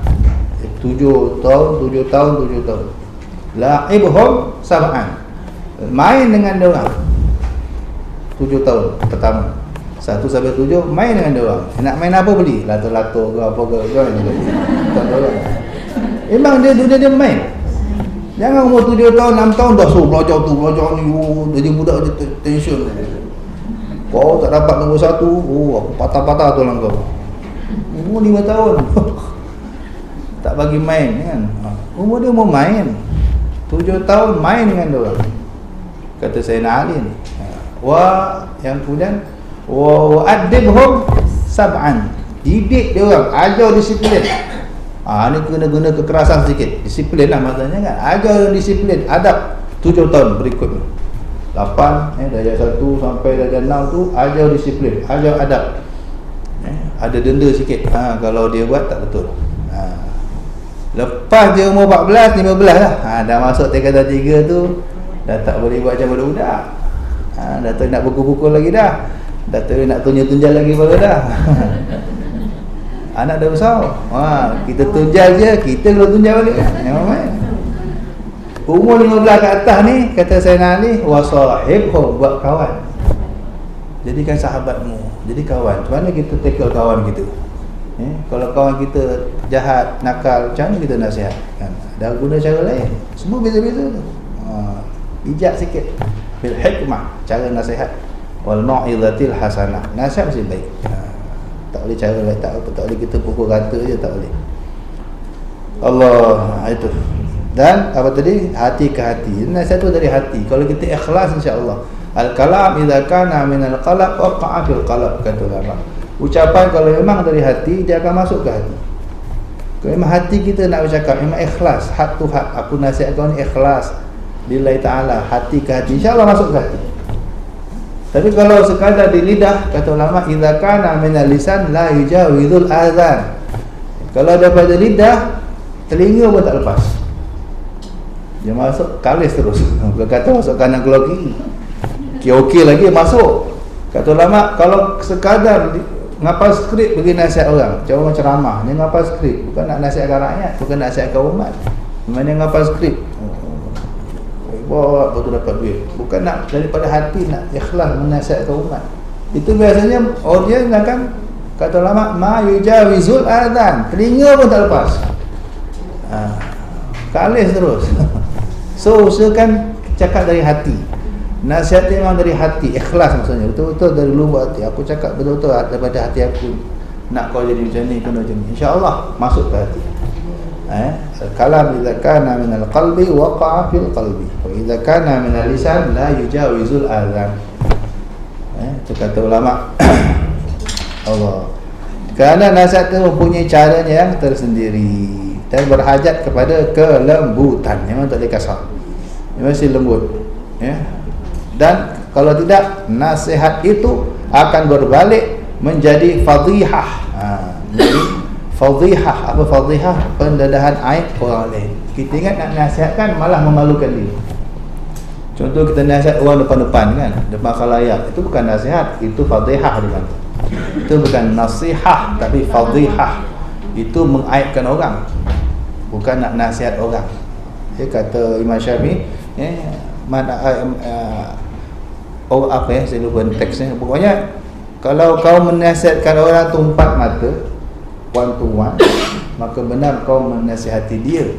7 tahun. La'ibhum sab'an, main dengan dia orang 7 tahun pertama. 1 sampai 7 main dengan dia orang. Nak main apa beli? Lato-lato ke apa ke, join je. Memang dia dunia dia main. Jangan umur 7 tahun, 6 tahun dah suruh belajar tu, belajar ni. Jadi budak dia tension. Kau tak dapat nombor 1, aku patah-patah tulang kau. Umur 5 tahun tak bagi main kan. Umur dia mau main 7 tahun, main dengan dia orang. Kata Sayyidina Ali ni, yang kemudian wa adibhum sab'an, didik dia orang, ajar disiplin. Ni kena guna kekerasan sedikit, disiplin lah maksudnya kan. Ajar disiplin, adab 7 tahun berikutnya. 8 darjah 1 sampai darjah 6 tu ajar disiplin, ajar adab. Ada denda sikit kalau dia buat tak betul. Lepas dia umur 14, 15 lah, dah masuk tingkatan 3 tu, dah tak boleh buat macam budak-budak. Dah tak nak pukul-pukul lagi dah. Dah tak nak tunjal-tunjal lagi baru dah. Anak dah besar. Kita tunjal je, kita kalau tunjal balik kan. Jangan main. Umur 15 ke atas ni, kata Sayyidina Ali, wasahibhu, buat kawan. Jadikan sahabatmu, jadi kawan. Macam mana kita tackle kawan kita? Kalau kawan kita jahat, nakal, macam mana kita nasihat? Kan? Dah guna cara lain. Semua beza-beza tu. Bijak sikit. Bil hikmah, cara nasihat. Wal mau'izatil hasanah. Nasihat mesti baik. Tak boleh cara lain, tak boleh kita pukul rata je, tak boleh. Allah, itu. Dan apa tadi? Hati ke hati. Nasihat tu dari hati. Kalau kita ikhlas, insya-Allah. Al-kalam idza kana min al-qalb waqa'a fil qalb, kata ulama. Ucapan kalau memang dari hati, dia akan masuk ke hati. Kalau memang hati kita nak bercakap, memang ikhlas, hat tu hat, aku nasihat kau ni ikhlas lillahi ta'ala, hati ke hati, insya-Allah masuk ke hati. Tapi kalau sekadar di lidah, kata ulama, idza kana min al-lisan la yujawizul azan. Kalau daripada lidah, telinga pun tak lepas. Dia masuk kalis terus. Bukan kata masuk kanan keluar kiri. Okey lagi masuk. Kata ulama, kalau sekadar ngapal skrip bagi nasihat orang, macam ceramah, dia ngapal skrip, bukan nak nasihatkan rakyat, bukan nasihatkan umat. Mana ngapal skrip, bawa betul dapat duit, bukan nak daripada hati, nak ikhlas menasihatkan umat. Itu biasanya audiens akan, kata ulama, ma yujawizul adhan, telinga pun tak lepas. Kalis terus. So usahakan cakap dari hati. Nasihat memang dari hati, ikhlas maksudnya, betul-betul dari lubuk hati. Aku cakap betul-betul daripada hati aku, nak kau jadi macam ni, kena macam ni, insya-Allah masuk ke hati. Kalam idza kana min al-qalbi waqa'a fil qalbi, wa idza kana min al-lisan la yujawizul azan. Itu kata ulama. Allah. Kerana nasihat itu mempunyai caranya yang tersendiri dan berhajat kepada kelembutan. Memang tak boleh kasar, mesti lembut, Dan kalau tidak, nasihat itu akan berbalik menjadi fadhihah. Jadi fadhihah, apa fadhihah? Pendedahan aib orang lain. Kita ingat nak nasihatkan malah memalukan dia. Contoh kita nasihat orang depan-depan kan, depan khalayak, itu bukan nasihat, itu fadhihah dia kata. Itu bukan nasihah, tapi fadhihah. Itu mengaibkan orang, bukan nak nasihat orang. Dia kata Imam Syafi'i, saya lupa teksnya. Pokoknya kalau kau menasihatkan orang tu empat mata, one to one, maka benar kau menasihati dia.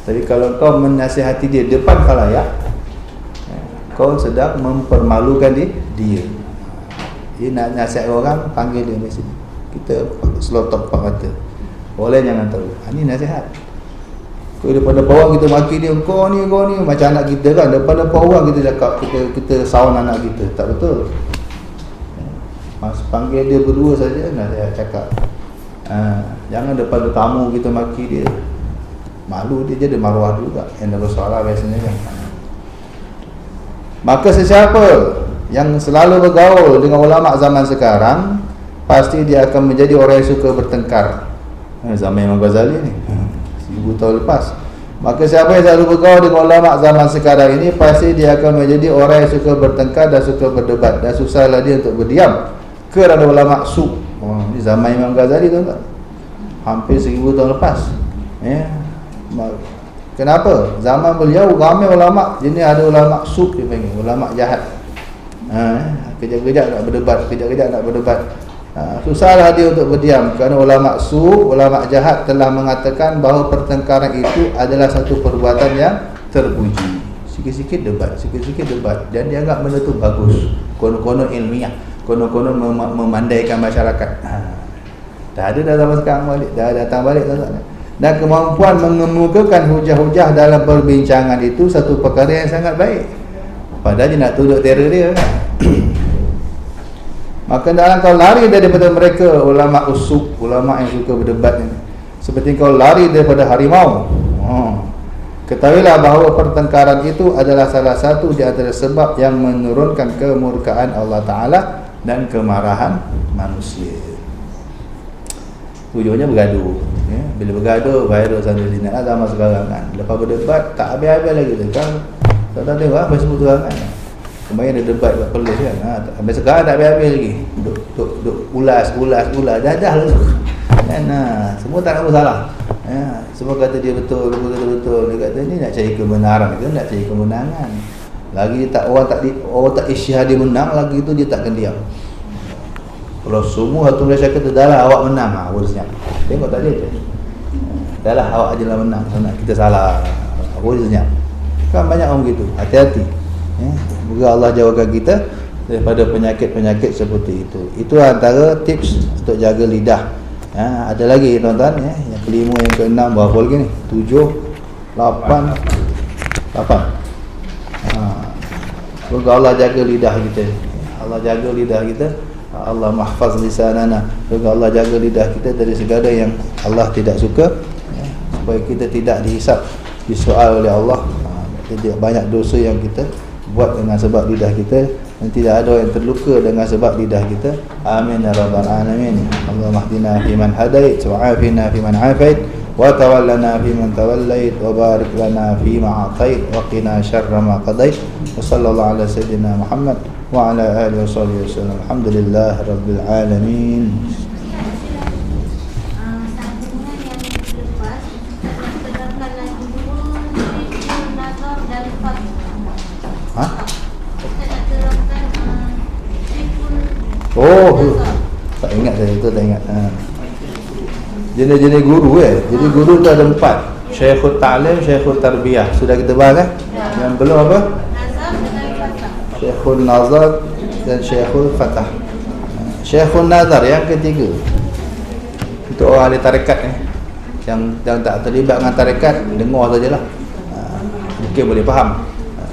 Tapi kalau kau menasihati dia depan khalayak, kau sedang mempermalukan dia. Dia nak nasihat orang, panggil dia mesti. Kita slotop empat mata. Boleh jangan tahu. Ini nasihat. Daripada orang kita maki dia, kau ni macam anak kita kan. Daripada orang kita cakap, kita sawan anak kita. Tak betul. Mas panggil dia berdua saja nak saya cakap. Jangan depan tamu kita maki dia. Malu dia, jadi maruah juga. Yang Rasulullah biasanya kan. Maka sesiapa yang selalu bergaul dengan ulama zaman sekarang, pasti dia akan menjadi orang yang suka bertengkar. Zaman Imam Ghazali ni 1000 tahun lepas. Maka siapa yang selalu bergaul dengan ulama zaman sekarang ini, pasti dia akan menjadi orang yang suka bertengkar dan suka berdebat, dan susahlah dia untuk berdiam kerana ulama su. Ini zaman Imam Ghazali tu tak? Hampir 1000 tahun lepas. Kenapa? Zaman beliau ramai ulama, jenis ada ulama su dia panggil, ulama jahat. Kejap-kejap nak berdebat, kejap-kejap nak berdebat. Susahlah dia untuk berdiam kerana ulama su, ulama jahat telah mengatakan bahawa pertengkaran itu adalah satu perbuatan yang terpuji. Sikit-sikit debat, dan dia anggap benda tu bagus, konon-konon ilmiah, konon-konon memandaikan masyarakat. Dah ada dah zaman sekarang balik, dah datang balik tak? Dan kemampuan mengemukakan hujah-hujah dalam perbincangan itu satu perkara yang sangat baik. Padahal dia nak tuduh teror dia kan. Maka dalam kau lari daripada mereka, ulama usuk, ulama yang suka berdebat ini, seperti kau lari daripada harimau. Ketahuilah bahawa pertengkaran itu adalah salah satu di antara sebab yang menurunkan kemurkaan Allah Ta'ala dan kemarahan manusia. Tujuannya bergaduh. Bila bergaduh, viral sana sini lah zaman sekarang kan. Lepas berdebat, tak habis-habis lagi tu kan. Tak tengok lah Facebook tu kan. Kemarin ada debat kat Perlis kan. Sampai sekarang tak habis-habis lagi. Duk ulas. Dah lah tu. Dan semua tak ada masalah. Semua kata dia betul, semua kata betul. Dia kata ni nak cari kebenaran ke nak cari kemenangan. Lagi orang tak isytihad dia menang, lagi tu dia takkan diam. Kalau semua satu Malaysia kata dah lah awak menang, boleh senyap. Tengok tak dia tu. Dah lah awak je lah menang, kita salah. Boleh senyap. Kan banyak orang begitu. Hati-hati. Moga Allah jauhkan kita daripada penyakit-penyakit seperti itu. Itu antara tips untuk jaga lidah. Ada lagi tuan-tuan, yang kelima, yang keenam, berapa lagi ni? 7, 8. Moga Allah jaga lidah kita. Allah jaga lidah kita. Allah mahfaz lisanana. Moga Allah jaga lidah kita dari segala yang Allah tidak suka, supaya kita tidak dihisap, disoal oleh Allah. Tidak banyak dosa yang kita buat dengan sebab lidah kita, dan tidak ada yang terluka dengan sebab lidah kita. Amin ya rabbal alamin. Allahumma hdina fiman hadait, wa afina fiman afait, wa tawallana fiman tawallait, wa barik lana fima atait, wa qina syarra ma qadait. Wa sallallahu ala sayyidina Muhammad wa ala alihi wa sahbihi wasallam. Alhamdulillah rabbil alamin. Tak ingat saya, itu tak ingat. Jenis-jenis guru Jadi guru tu ada 4. Syekhul Ta'lim, Syekhul Tarbiyah. Sudah kita bahas kan? Yang belum apa? Syekhul Nazar dan Syekhul Fatah. Syekhul Nazar yang ketiga, untuk orang ahli tarekat yang tak terlibat dengan tarekat, dengar sajalah. Mungkin boleh faham.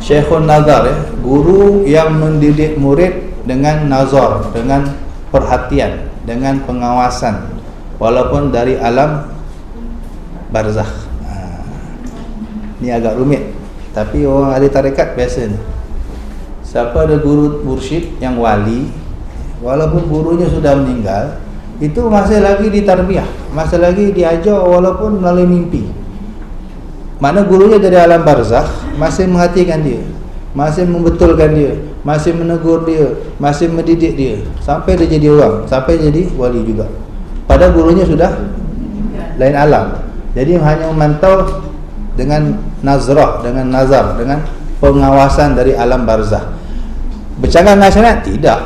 Syekhul Nazar, guru yang mendidik murid dengan nazar, dengan perhatian, dengan pengawasan, walaupun dari alam barzakh. Ni agak rumit, tapi orang ahli tarekat biasa ni. Siapa ada guru mursyid yang wali, walaupun gurunya sudah meninggal, itu masih lagi ditarbiyah, masih lagi diajar walaupun melalui mimpi. Mana gurunya dari alam barzakh masih menghatikan dia, masih membetulkan dia, masih menegur dia, masih mendidik dia, sampai dia jadi orang, sampai jadi wali juga. Padahal gurunya sudah lain alam. Jadi hanya memantau dengan nazrah, dengan nazar, dengan pengawasan dari alam barzakh. Bercakap dengan syariat? Tidak.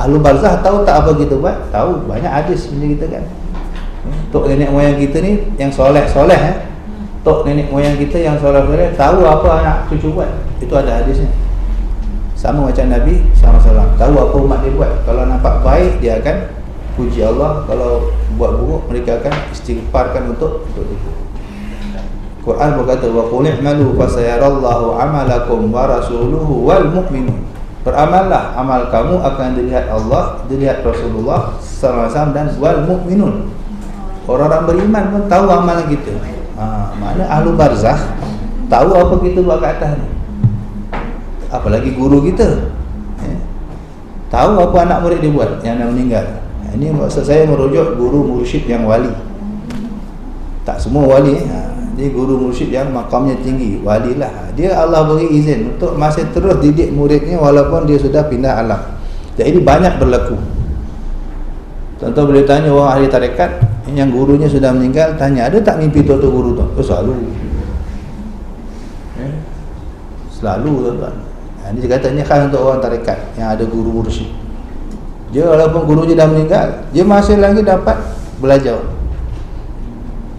Ahlu barzakh tahu tak apa kita buat? Tahu. Banyak hadis macam kita kan. Tok nenek moyang kita ni yang soleh-soleh Tok nenek moyang kita yang soleh-soleh tahu apa anak cucu buat. Itu ada hadisnya. Sama macam Nabi SAW, tahu apa umat dia buat. Kalau nampak baik, dia akan puji Allah. Kalau buat buruk, mereka akan istighfarkan untuk itu. Quran berkata wa qul i'malu fasayarallahu amalakum wa rasuluhu wal mu'minun. Beramallah, amal kamu akan dilihat Allah, dilihat Rasulullah sallallahu alaihi wasallam dan wal mu'minun. Orang-orang beriman pun tahu amalan kita. Makna ahlu barzakh tahu apa kita buat kat atas ni. Apalagi guru kita. Tahu apa anak murid dia buat yang dah meninggal. Ini maksud saya merujuk guru mursyid yang wali. Tak semua wali. Dia guru mursyid yang makamnya tinggi, wali lah. Dia Allah beri izin untuk masih terus didik muridnya walaupun dia sudah pindah alam. Jadi banyak berlaku. Contoh boleh tanya orang ahli tarekat yang gurunya sudah meninggal, tanya ada tak mimpi tuan-tuan guru tu? Selalu. Selalu tuan-tuan. Ini katanya khas untuk orang tarekat yang ada guru mursyid. Dia walaupun gurunya dah meninggal, dia masih lagi dapat belajar.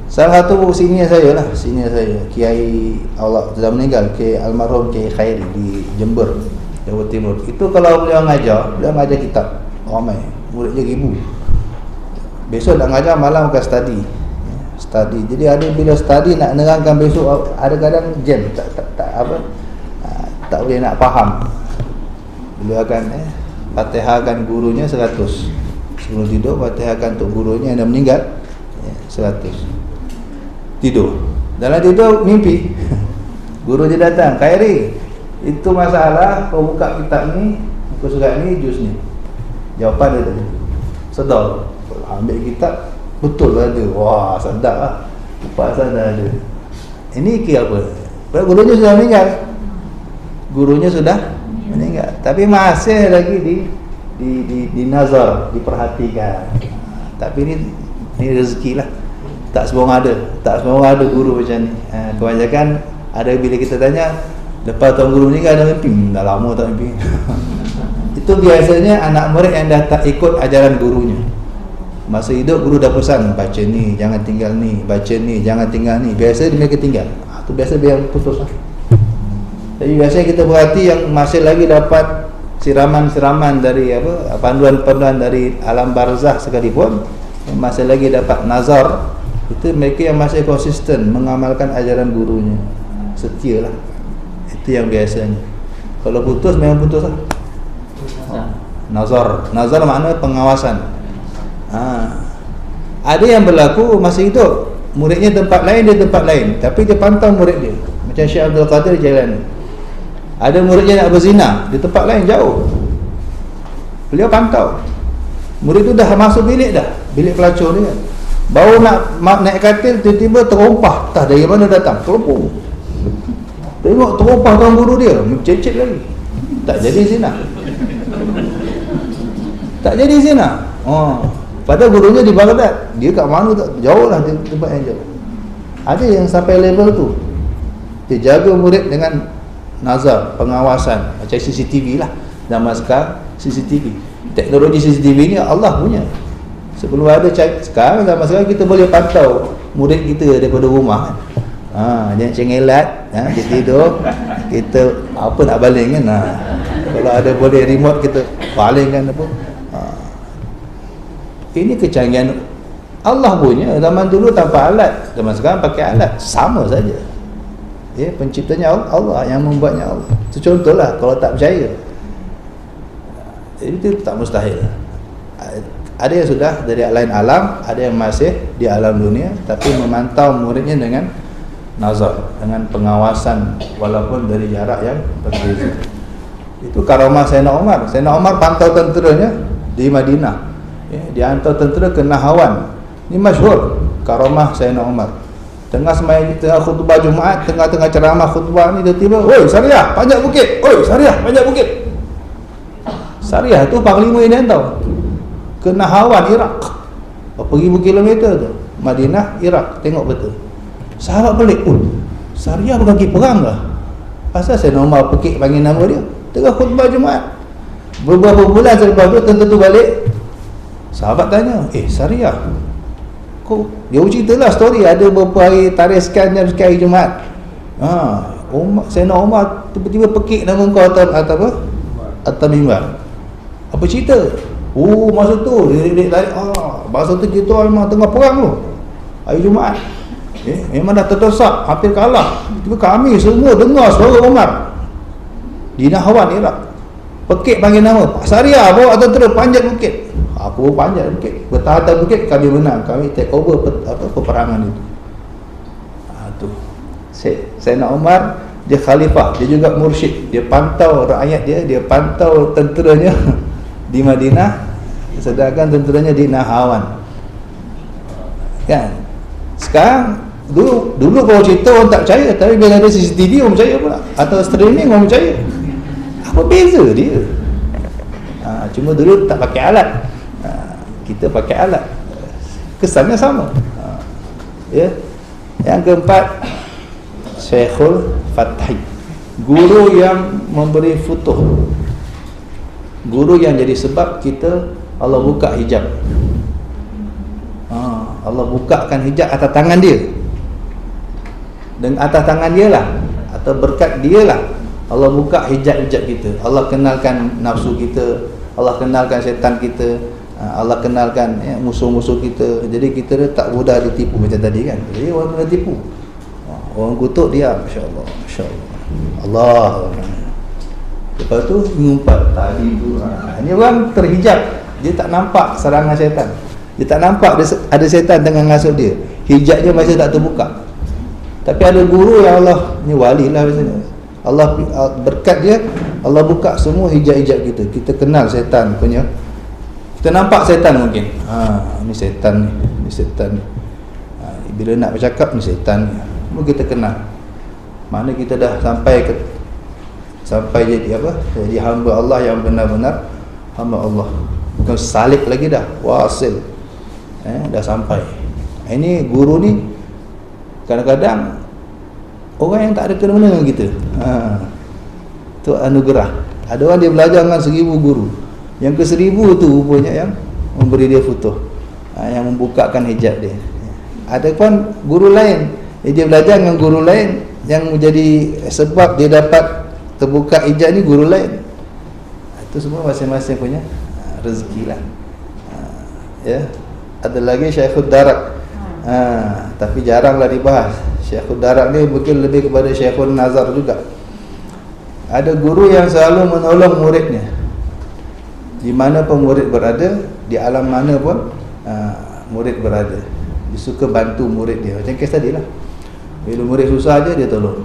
Salah satu senior saya, Kiai Allah sudah meninggal, Kiai almarhum Kiai Khairi di Jember, Jawa Timur. Itu kalau beliau ngajar kitab ramai, muridnya 1000. Besok nak ngajar, malam akan study. Jadi ada bila study nak nerangkan besok, ada kadang jam tak boleh nak faham. Beliau akan Fatihahkan gurunya 100. Sebelum tidur Fatihahkan untuk gurunya yang dah meninggal 100. Tidur. Dalam tidur mimpi. Guru dia datang, Khairi, itu masalah kau buka kitab ni, kau surat ni, juz ni. Jawapan dia tadi. Sedar. Ambil kitab, betul ada. Wah, sedap lah. Pasal dah ada. Ini kira apa? Gurunya sudah meninggal. Gurunya sudah meninggal. Tapi masih lagi di nazar, diperhatikan. Tapi ini rezeki lah. Tak semua orang ada guru macam ni. Kebanyakan ada bila kita tanya, lepas tuan guru meninggal ada mimpi? Dah lama tak mimpi. Itu biasanya anak murid yang dah tak ikut ajaran gurunya. Masa hidup guru dah pesan, baca ni, jangan tinggal ni, baca ni, jangan tinggal ni. Biasa dia mereka tinggal. Itu biasa biar putus lah. Tapi biasanya kita berhati yang masih lagi dapat siraman-siraman dari panduan-panduan dari alam barzakh sekalipun, yang masih lagi dapat nazar, itu mereka yang masih konsisten mengamalkan ajaran gurunya. Setia lah. Itu yang biasanya. Kalau putus memang putus lah. Nazar makna pengawasan. Ada yang berlaku masih hidup, muridnya tempat lain, dia tempat lain, tapi dia pantau murid dia. Macam Syekh Abdul Qadir Jailani. Ada muridnya nak berzina di tempat lain jauh, beliau pantau. Murid tu dah masuk bilik dah, bilik pelacur dia, baru nak naik katil, tiba-tiba terompah, entah dari mana datang, terlempung. Tengok terompah tuan guru dia, mencecet lagi. Tak jadi zina. Padahal gurunya di Baghdad, dia kat mana tak, jauh lah tempat yang jauh. Ada yang sampai level tu, dia jaga murid dengan nazar, pengawasan, macam CCTV lah. Zaman sekarang CCTV, teknologi CCTV ni Allah punya. Sebelum ada sekarang, zaman sekarang kita boleh pantau murid kita daripada rumah kan. Jangan cengelat, dia tidur, kita apa nak baling kan. Kalau ada boleh remote kita balingkan apa. Ini kecanggihan Allah punya. Zaman dulu tanpa alat, zaman sekarang pakai alat, sama saja. Penciptanya Allah, yang membuatnya Allah. Itu contohlah kalau tak percaya. Jadi itu tak mustahil. Ada yang sudah dari lain alam, ada yang masih di alam dunia, tapi memantau muridnya dengan nazar, dengan pengawasan walaupun dari jarak yang berbeza. Itu karamah Sayyidina Umar. Sayyidina Umar pantau tenteranya di Madinah. Dia hantar tentera ke Nahawan. Ini masyhur karamah Sayyidina Umar. Tengah sembahyang, tengah khutbah Jumaat, tengah-tengah ceramah khutbah ni tiba-tiba, "Oi, Sariah, panjat bukit. Oi, Sariah, panjat bukit." Sariah tu panglima yang hantar ke Nahawan, Iraq. Berapa ribu kilometer tu? Madinah, Iraq. Tengok betul. Sahabat pelik, Sariah berkaki perang lah. Pasal Sayyidina Umar pekik panggil nama dia tengah khutbah Jumaat. Beberapa bulan selepas tu tentera tu balik. Sahabat tanya, Sariah, kau, dia ceritalah story, ada beberapa hari tarikh sekian jam sekian hari Jumaat. Sayyidina Umar tiba-tiba pekik nama kau atas mimbar. Apa cerita? Masa tu dia tarik, masa tu kita memang tengah perang tu, hari Jumaat. Memang dah terdesak, hampir kalah. Tiba kami semua dengar suara Umar di Nahwan Iraq. Pekik panggil nama, Pak Saria bawa tentera panjat bukit. Aku panjat bukit, bertahan atas bukit, kami menang. Kami take over peperangan itu. Tu Sayyidina Umar, dia khalifah, dia juga mursyid. Dia pantau rakyat dia pantau tenteranya di Madinah, sedangkan tenteranya di Nahwan. Kan? Sekarang dulu kalau cerita orang tak percaya, tapi bila ada CCTV orang percaya pula, atau streaming orang percaya. Apa beza dia? Cuma dulu tak pakai alat, kita pakai alat, kesannya sama. Ya. Yang keempat, Syekhul Fathi, guru yang memberi futuh, guru yang jadi sebab kita Allah buka hijab. Allah bukakan hijab atas tangan dia, dengan atas tangan dia lah, atau berkat dia lah Allah buka hijab-hijab kita. Allah kenalkan nafsu kita, Allah kenalkan syaitan kita, Allah kenalkan musuh-musuh kita. Jadi kita tak mudah ditipu macam tadi kan. Jadi orang kena tipu, orang kutuk dia, masya-Allah, masya-Allah, Allah. Lepas tu ngumpat tadi tu, ini orang terhijab, dia tak nampak serangan syaitan, dia tak nampak ada syaitan tengah ngasuh dia, hijabnya masih tak terbuka. Tapi ada guru yang Allah, ni wali lah biasanya, Allah berkat dia, Allah buka semua hijab-hijab kita. Kita kenal syaitan punya, kita nampak syaitan mungkin, ni syaitan ni syaitan ni. Bila nak bercakap ni syaitan ni, mungkin kita kenal. Mana kita dah sampai jadi apa? Jadi hamba Allah yang benar-benar hamba Allah. Bukan salib lagi dah, wasil. Dah sampai. Ini guru ni kadang-kadang orang yang tak ada kena-mena dengan kita. Tu anugerah. Ada orang dia belajar dengan 1000 guru, yang ke 1000 tu rupanya yang memberi dia futuh, yang membukakan hijab dia. Ada pun guru lain, dia belajar dengan guru lain, yang menjadi sebab dia dapat terbuka hijab ni guru lain. Itu semua masing-masing punya rezeki lah. Ya. Ada lagi Syekhul Darak, tapi jaranglah dibahas. Syekhul Darak ni mungkin lebih kepada Syekhul Nazar juga. Ada guru yang selalu menolong muridnya, di mana pun murid berada, di alam mana pun murid berada, dia suka bantu murid dia. Macam kes tadi lah, bila murid susah aja dia tolong.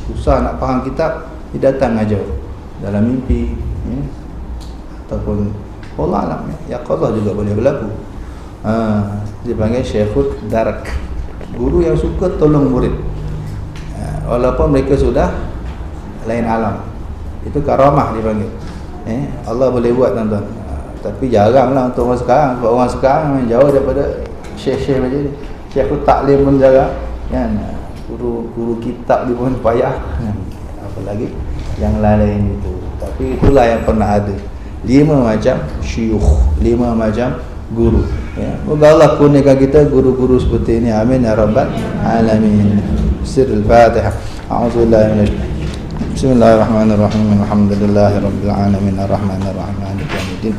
Susah nak faham kitab, dia datang ajar dalam mimpi, ataupun Allah alam, ya Allah juga boleh berlaku. Dia panggil Syekhul Darak, guru yang suka tolong murid, walaupun mereka sudah lain alam. Itu karamah dipanggil. Allah boleh buat tuan-tuan, tapi jaranglah untuk orang sekarang. Sebab orang sekarang jauh daripada syekh-syekh macam ni. Syekhul Taklim pun jarang kan, guru kitab dia pun payah, apalagi yang lain itu. Tapi itulah yang pernah ada 5 macam syuyukh, 5 macam guru. Moga Allah kurniakan kita guru-guru seperti ini. Amin ya rabbal alamin. Sirrul Fatihah. A'udzubillahi minasyaitonir. Bismillahirrahmanirrahim. Alhamdulillahirabbil alamin arrahmanir rahim maliki yaumiddin.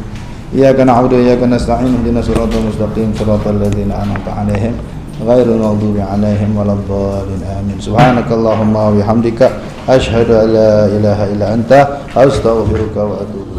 Iyyaka na'budu wa iyyaka nasta'in. Ihdinas siratal mustaqim, siratal ladzina an'amta 'alaihim ghairil maghdubi 'alaihim waladdallin. Amin. Subhanakallahumma wa bihamdika asyhadu an la ilaha illa anta astaghfiruka wa atubu